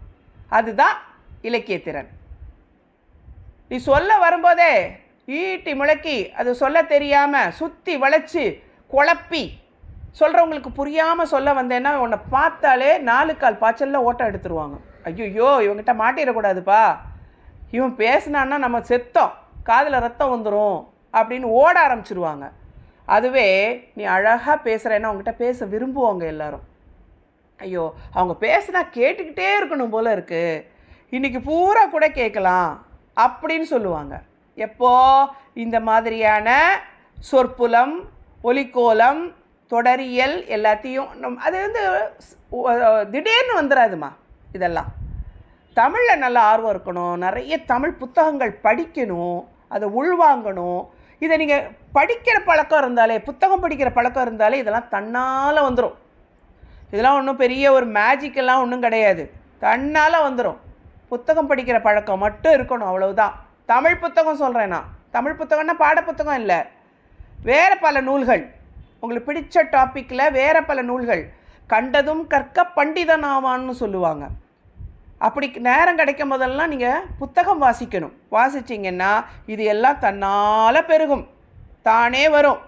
அதுதான் இலக்கியத்திறன். நீ சொல்ல வரும்போதே ஈட்டி முழக்கி அது சொல்ல தெரியாமல் சுற்றி வளைச்சி குழப்பி சொல்கிறவங்களுக்கு புரியாமல் சொல்ல வந்தேன்னா உன்னை பார்த்தாலே 4 கால் பாய்ச்சலில் ஓட்டம் எடுத்துருவாங்க. ஐயோ இவங்ககிட்ட மாட்டிடக்கூடாதுப்பா, இவன் பேசினான்னா நம்ம செத்தோம், காதில் ரத்தம் வந்துடும் அப்படின்னு ஓட ஆரம்பிச்சிருவாங்க. அதுவே நீ அழகாக பேசுகிறேன்னா அவங்ககிட்ட பேச விரும்புவாங்க எல்லாரும். ஐயோ அவங்க பேசுனா கேட்டுக்கிட்டே இருக்கணும் போல் இருக்குது, இன்றைக்கி பூரா கூட கேட்கலாம் அப்படின்னு சொல்லுவாங்க. எப்போ இந்த மாதிரியான சொற்புலம், ஒலிக்கோலம், தொடரியல் எல்லாத்தையும் அது திடீர்னு வந்துடாதுமா. இதெல்லாம் தமிழில் நல்ல ஆர்வம் இருக்கணும், நிறைய தமிழ் புத்தகங்கள் படிக்கணும், அதை உள்வாங்கணும். இதை நீங்கள் படிக்கிற பழக்கம் இருந்தாலே, புத்தகம் படிக்கிற பழக்கம் இருந்தாலே இதெல்லாம் தன்னால் வந்துடும். இதெல்லாம் ஒன்றும் பெரிய ஒரு மேஜிக்கெல்லாம் ஒன்றும் கிடையாது, தன்னால் வந்துடும். புத்தகம் படிக்கிற பழக்கம் மட்டும் இருக்கணும், அவ்வளவுதான். தமிழ் புத்தகம் சொல்கிறேன் நான். தமிழ் புத்தகம்னா பாடப்புத்தகம் இல்லை, வேறு பல நூல்கள், உங்களுக்கு பிடிச்ச டாப்பிக்கில் வேறு பல நூல்கள். கண்டதும் கற்க பண்டிதன் ஆவான்னு சொல்லுவாங்க. அப்படி நேரம் கிடைக்கும் போதெல்லாம் நீங்கள் புத்தகம் வாசிக்கணும். வாசிச்சிங்கன்னா இது எல்லாம் தன்னால் பெருகும். தானே வரும்.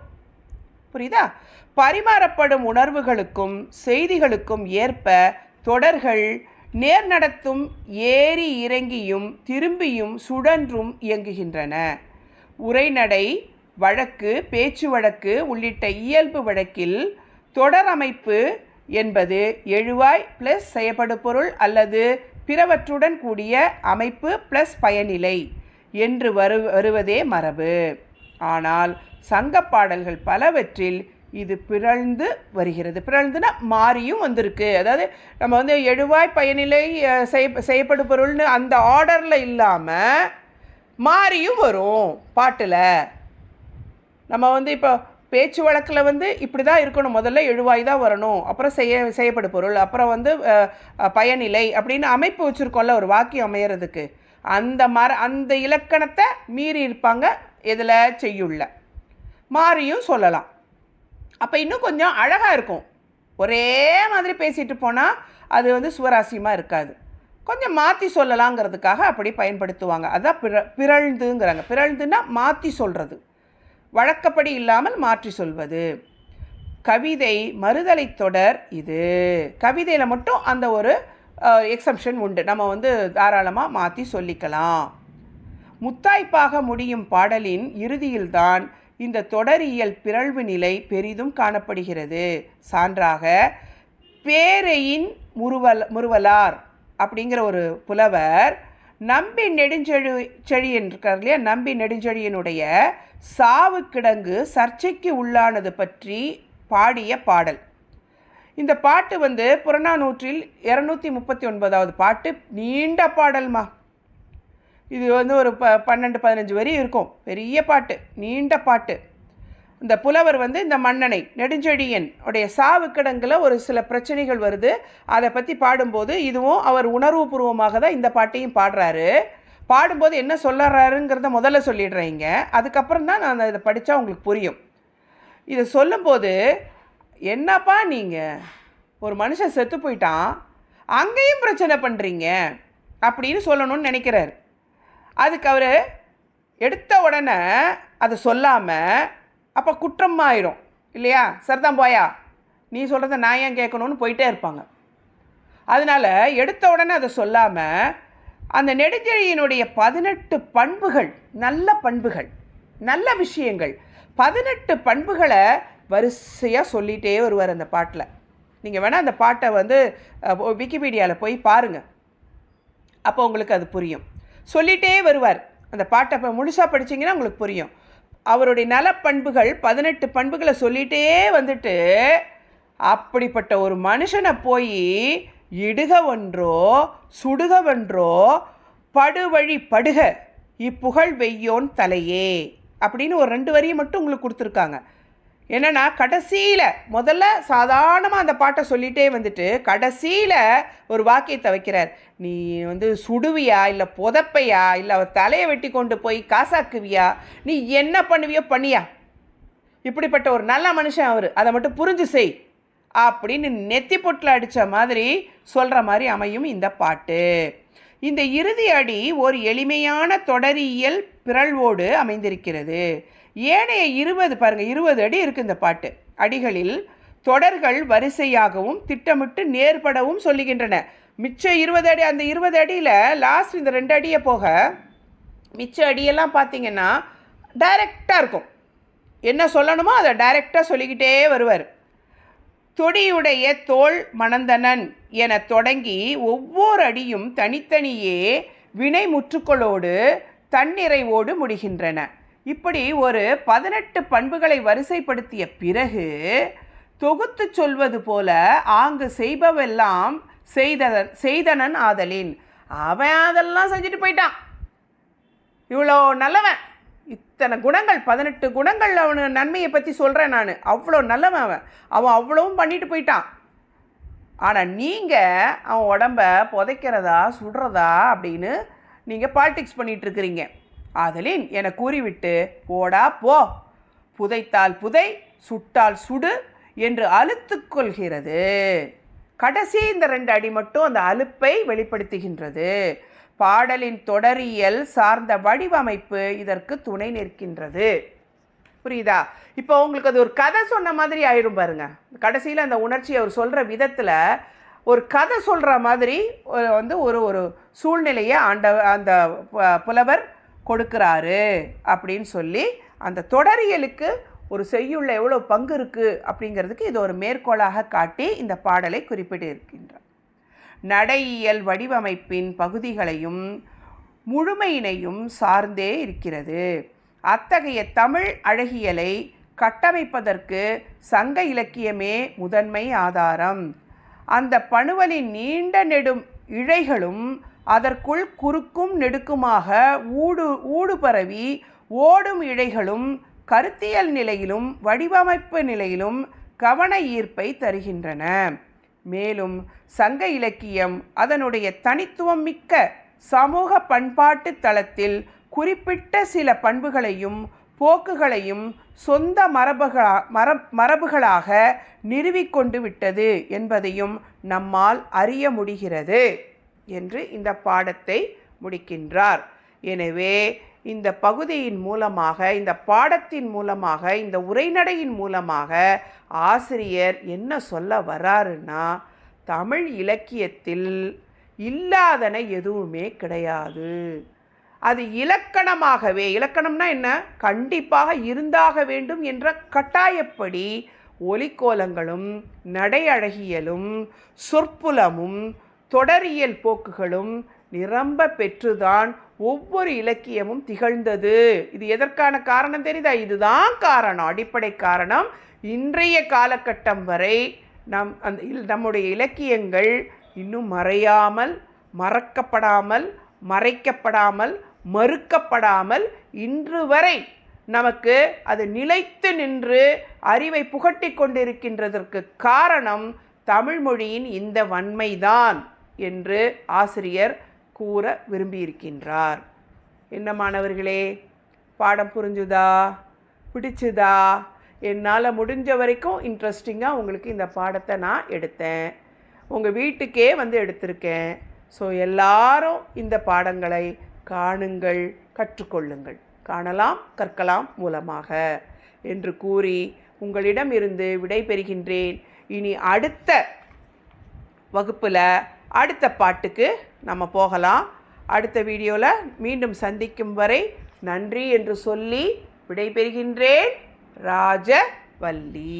புரியுதா? பரிமாறப்படும் உணர்வுகளுக்கும் செய்திகளுக்கும் ஏற்ப தொடர்கள் நேர் நடத்தும் ஏறி இறங்கியும் திரும்பியும் சுழன்றும் இயங்குகின்றன. உரைநடை வழக்கு, பேச்சு வழக்கு உள்ளிட்ட இயல்பு வழக்கில் தொடர் அமைப்பு என்பது எழுவாய் ப்ளஸ் செயப்படுபொருள் அல்லது பிறவற்றுடன் கூடிய அமைப்பு ப்ளஸ் பயனிலை என்று வருவதே மரபு. ஆனால் சங்க பாடல்கள் பலவற்றில் இது பிறழ்ந்து வருகிறது. பிறழ்ந்துன்னா மாறியும் வந்திருக்கு. அதாவது நம்ம வந்து எழுவாய் பயனிலை செய்யப்படும் பொருள்னு அந்த ஆர்டரில் இல்லாமல் மாறியும் வரும் பாட்டில். நம்ம வந்து இப்போ பேச்சு வழக்கில் வந்து இப்படி தான் இருக்கணும், முதல்ல எழுவாய் தான் வரணும், அப்புறம் செய்யப்படும் பொருள், அப்புறம் வந்து பயனிலை அப்படின்னு அமைப்பு வச்சுருக்கோம்ல ஒரு வாக்கியம் அமையறதுக்கு. அந்த இலக்கணத்தை மீறி இருப்பாங்க இதில் செய்யுள்ள. மாறியும் சொல்லலாம். அப்போ இன்னும் கொஞ்சம் அழகாக இருக்கும். ஒரே மாதிரி பேசிட்டு போனால் அது வந்து சுவராசியமாக இருக்காது. கொஞ்சம் மாற்றி சொல்லலாங்கிறதுக்காக அப்படி பயன்படுத்துவாங்க. அதுதான் பிறழ்ந்துங்கிறாங்க. பிறழ்ந்துன்னா மாற்றி சொல்கிறது, வழக்கப்படி இல்லாமல் மாற்றி சொல்வது. கவிதை மறுதலை தொடர். இது கவிதையில் மட்டும் அந்த ஒரு எக்ஸம்ஷன் உண்டு. நம்ம வந்து தாராளமாக மாற்றி சொல்லிக்கலாம். முத்தாய்ப்பாக முடியும் பாடலின் இறுதியில்தான் இந்த தொடரியல் பிறழ்வு நிலை பெரிதும் காணப்படுகிறது. சான்றாக பேரையின் முறுவலார் அப்படிங்கிற ஒரு புலவர் நம்பி நெடுஞ்செழியன் இருக்கார் இல்லையா, நம்பி நெடுஞ்செழியனுடைய சாவு கிடங்கு சர்ச்சைக்கு உள்ளானது பற்றி பாடிய பாடல். இந்த பாட்டு வந்து புறநானூற்றில் 239வது பாட்டு. நீண்ட பாடல்மா. இது வந்து ஒரு 12-15 வரி இருக்கும். பெரிய பாட்டு, நீண்ட பாட்டு. இந்த புலவர் வந்து இந்த மன்னனை நெடுஞ்செழியன் உடைய சாவு கிடங்கில் ஒரு சில பிரச்சனைகள் வருது, அதை பற்றி பாடும்போது இதுவும் அவர் உணர்வுபூர்வமாக தான் இந்த பாட்டையும் பாடுறாரு. பாடும்போது என்ன சொல்லுறாருங்கிறத முதல்ல சொல்லிடுறேங்க, அதுக்கப்புறம் தான் நான் இதை படித்தா உங்களுக்கு புரியும். இதை சொல்லும்போது என்னப்பா நீங்கள் ஒரு மனுஷன் செத்து போயிட்டான் அங்கேயும் பிரச்சனை பண்ணுறீங்க அப்படின்னு சொல்லணும்னு நினைக்கிறார். அதுக்கு அவர் எடுத்த உடனே அதை சொல்லாமல் அப்போ குற்றமாயிரும் இல்லையா, சரிதான் போயா நீ சொல்கிறத நான் ஏன் கேட்கணும்னு போயிட்டே இருப்பாங்க. அதனால் எடுத்த உடனே அதை சொல்லாமல் அந்த நெடுஞ்செழியனுடைய 18 பண்புகள், நல்ல பண்புகள், நல்ல விஷயங்கள், 18 பண்புகளை வரிசையாக சொல்லிகிட்டே வருவார் அந்த பாட்டில். நீங்கள் வேணால் அந்த பாட்டை வந்து விக்கிபீடியாவில் போய் பாருங்கள், அப்போ உங்களுக்கு அது புரியும். சொல்லிகிட்டே வருவார் அந்த பாட்டை. இப்போ முழுசாக படித்தீங்கன்னா உங்களுக்கு புரியும். அவருடைய நலப்பண்புகள் 18 பண்புகளை சொல்லிகிட்டே வந்துட்டு அப்படிப்பட்ட ஒரு மனுஷனை போய் இடுக ஒன்றோ சுடுக ஒன்றோ படுவழி படுக இப்புகழ் வெய்யோன் தலையே அப்படின்னு ஒரு 2 வரியை மட்டும் உங்களுக்கு கொடுத்துருக்காங்க. என்னென்னா கடைசியில் முதல்ல சாதாரணமாக அந்த பாட்டை சொல்லிகிட்டே வந்துட்டு கடைசியில் ஒரு வாக்கியத்தை வைக்கிறார். நீ வந்து சுடுவியா இல்லை புதப்பையா இல்லை அவர் தலையை வெட்டி கொண்டு போய் காசாக்குவியா, நீ என்ன பண்ணுவியோ பண்ணியா, இப்படிப்பட்ட ஒரு நல்ல மனுஷன் அவர், அதை மட்டும் புரிஞ்சு செய் அப்படின்னு நெத்தி பொட்டில் அடித்த மாதிரி சொல்கிற மாதிரி அமையும் இந்த பாட்டு. இந்த இறுதி அடி ஒரு எளிமையான தொடரியல் பிறழ்வோடு அமைந்திருக்கிறது. ஏனைய 20 பாருங்கள், 20 அடி இருக்குது இந்த பாட்டு. அடிகளில் தொடர்கள் வரிசையாகவும் திட்டமிட்டு நேர்படவும் சொல்லுகின்றன. மிச்சம் 20 அடி, அந்த 20 அடியில் லாஸ்ட் இந்த 2 அடியை போக மிச்ச அடியெல்லாம் பார்த்திங்கன்னா டைரெக்டாக இருக்கும். என்ன சொல்லணுமோ அதை டைரெக்டாக சொல்லிக்கிட்டே வருவார். தொடியுடைய தோள் மணந்தனன் என தொடங்கி ஒவ்வொரு அடியும் தனித்தனியே வினை முற்றுக்களோடு தன்னிறைவோடு முடிகின்றன. இப்படி ஒரு 18 பண்புகளை வரிசைப்படுத்திய பிறகு தொகுத்து சொல்வது போல ஆங்கு செய்பவெல்லாம் செய்தனன் ஆதலின், அவன் அதெல்லாம் செஞ்சுட்டு போயிட்டான், இவ்வளோ நல்லவன், இத்தனை குணங்கள் 18 குணங்கள் அவனு நன்மையை பற்றி சொல்கிறேன் நான், அவ்வளோ நல்லவன் அவன் அவ்வளவும் பண்ணிட்டு போயிட்டான். ஆனால் நீங்கள் அவன் உடம்ப புதைக்கிறதா சுடுறதா அப்படின்னு நீங்கள் பாலிடிக்ஸ் பண்ணிகிட்ருக்கிறீங்க. ஆதலின் என கூறிவிட்டு போடா போ, புதைத்தால் புதை சுட்டால் சுடு என்று அலுத்து கொள்கிறது. கடைசி இந்த 2 அடி மட்டும் அந்த அலுப்பை வெளிப்படுத்துகின்றது. பாடலின் தொடரியல் சார்ந்த வடிவமைப்பு இதற்கு துணை நிற்கின்றது. புரியுதா? இப்போ உங்களுக்கு அது ஒரு கதை சொன்ன மாதிரி ஆயிரும் பாருங்க. கடைசியில் அந்த உணர்ச்சி அவர் சொல்கிற விதத்தில் ஒரு கதை சொல்கிற மாதிரி வந்து ஒரு ஒரு சூழ்நிலையை அந்த புலவர் கொடுக்குறாரு அப்படின்னு சொல்லி அந்த தொடரியலுக்கு ஒரு செய்யுள்ள எவ்வளோ பங்கு இருக்குது அப்படிங்கிறதுக்கு இது ஒரு மேற்கோளாக காட்டி இந்த பாடலை குறிப்பிட்டிருக்கின்றார். நடையியல் வடிவமைப்பின் பகுதிகளையும் முழுமையினையும் சார்ந்தே இருக்கிறது. அத்தகைய தமிழ் அழகியலை கட்டமைப்பதற்கு சங்க இலக்கியமே முதன்மை ஆதாரம். அந்த பணுவலின் நீண்ட நெடும் இழைகளும் அதற்குள் குறுக்கும் நெடுக்குமாக ஊடு பரவி ஓடும் இழைகளும் கருத்தியல் நிலையிலும் வடிவமைப்பு நிலையிலும் கவன ஈர்ப்பை தருகின்றன. மேலும் சங்க இலக்கியம் அதனுடைய தனித்துவம் மிக்க சமூக பண்பாட்டு தளத்தில் குறிப்பிட்ட சில பண்புகளையும் போக்குகளையும் சொந்த மரபுகளாக நிறுவிக்கொண்டு விட்டது என்பதையும் நம்மால் அறிய முடிகிறது என்று இந்த பாடத்தை முடிக்கின்றார். எனவே இந்த பகுதியின் மூலமாக, இந்த பாடத்தின் மூலமாக, இந்த உரைநடையின் மூலமாக ஆசிரியர் என்ன சொல்ல வர்றாருன்னா, தமிழ் இலக்கியத்தில் இல்லாதன எதுவுமே கிடையாது. அது இலக்கணமாகவே, இலக்கணம்னா என்ன, கண்டிப்பாக இருந்தாக வேண்டும் என்ற கட்டாயப்படி ஒலிக்கோலங்களும் நடை அழகியலும் சொற்புலமும் தொடரியல் போக்குகளும் நிரம்ப பெற்றுதான் ஒவ்வொரு இலக்கியமும் திகழ்ந்தது. இது எதற்கான காரணம் தெரியுதா? இதுதான் காரணம், அடிப்படை காரணம். இன்றைய காலகட்டம் வரை நம்முடைய இலக்கியங்கள் இன்னும் மறையாமல், மறக்கப்படாமல், மறைக்கப்படாமல், மறுக்கப்படாமல் இன்று வரை நமக்கு அது நிலைத்து நின்று அறிவை புகட்டி கொண்டிருக்கின்றதற்கு காரணம் தமிழ் மொழியின் இந்த வன்மைதான் என்று ஆசிரியர் கூற விரும்பியிருக்கின்றார். என்ன மாணவர்களே, பாடம் புரிஞ்சுதா? பிடிச்சுதா? என்னால் முடிஞ்ச வரைக்கும் இன்ட்ரெஸ்டிங்காக உங்களுக்கு இந்த பாடத்தை நான் எடுத்தேன். உங்கள் வீட்டுக்கே வந்து எடுத்திருக்கேன். ஸோ எல்லாரும் இந்த பாடங்களை காணுங்கள், கற்றுக்கொள்ளுங்கள். காணலாம் கற்கலாம் மூலமாக என்று கூறி உங்களிடம் இருந்து விடை பெறுகின்றேன். இனி அடுத்த வகுப்பில் அடுத்த பாட்டுக்கு நம்ம போகலாம். அடுத்த வீடியோவில் மீண்டும் சந்திக்கும் வரை நன்றி என்று சொல்லி விடை பெறுகின்றேன். ராஜவல்லி.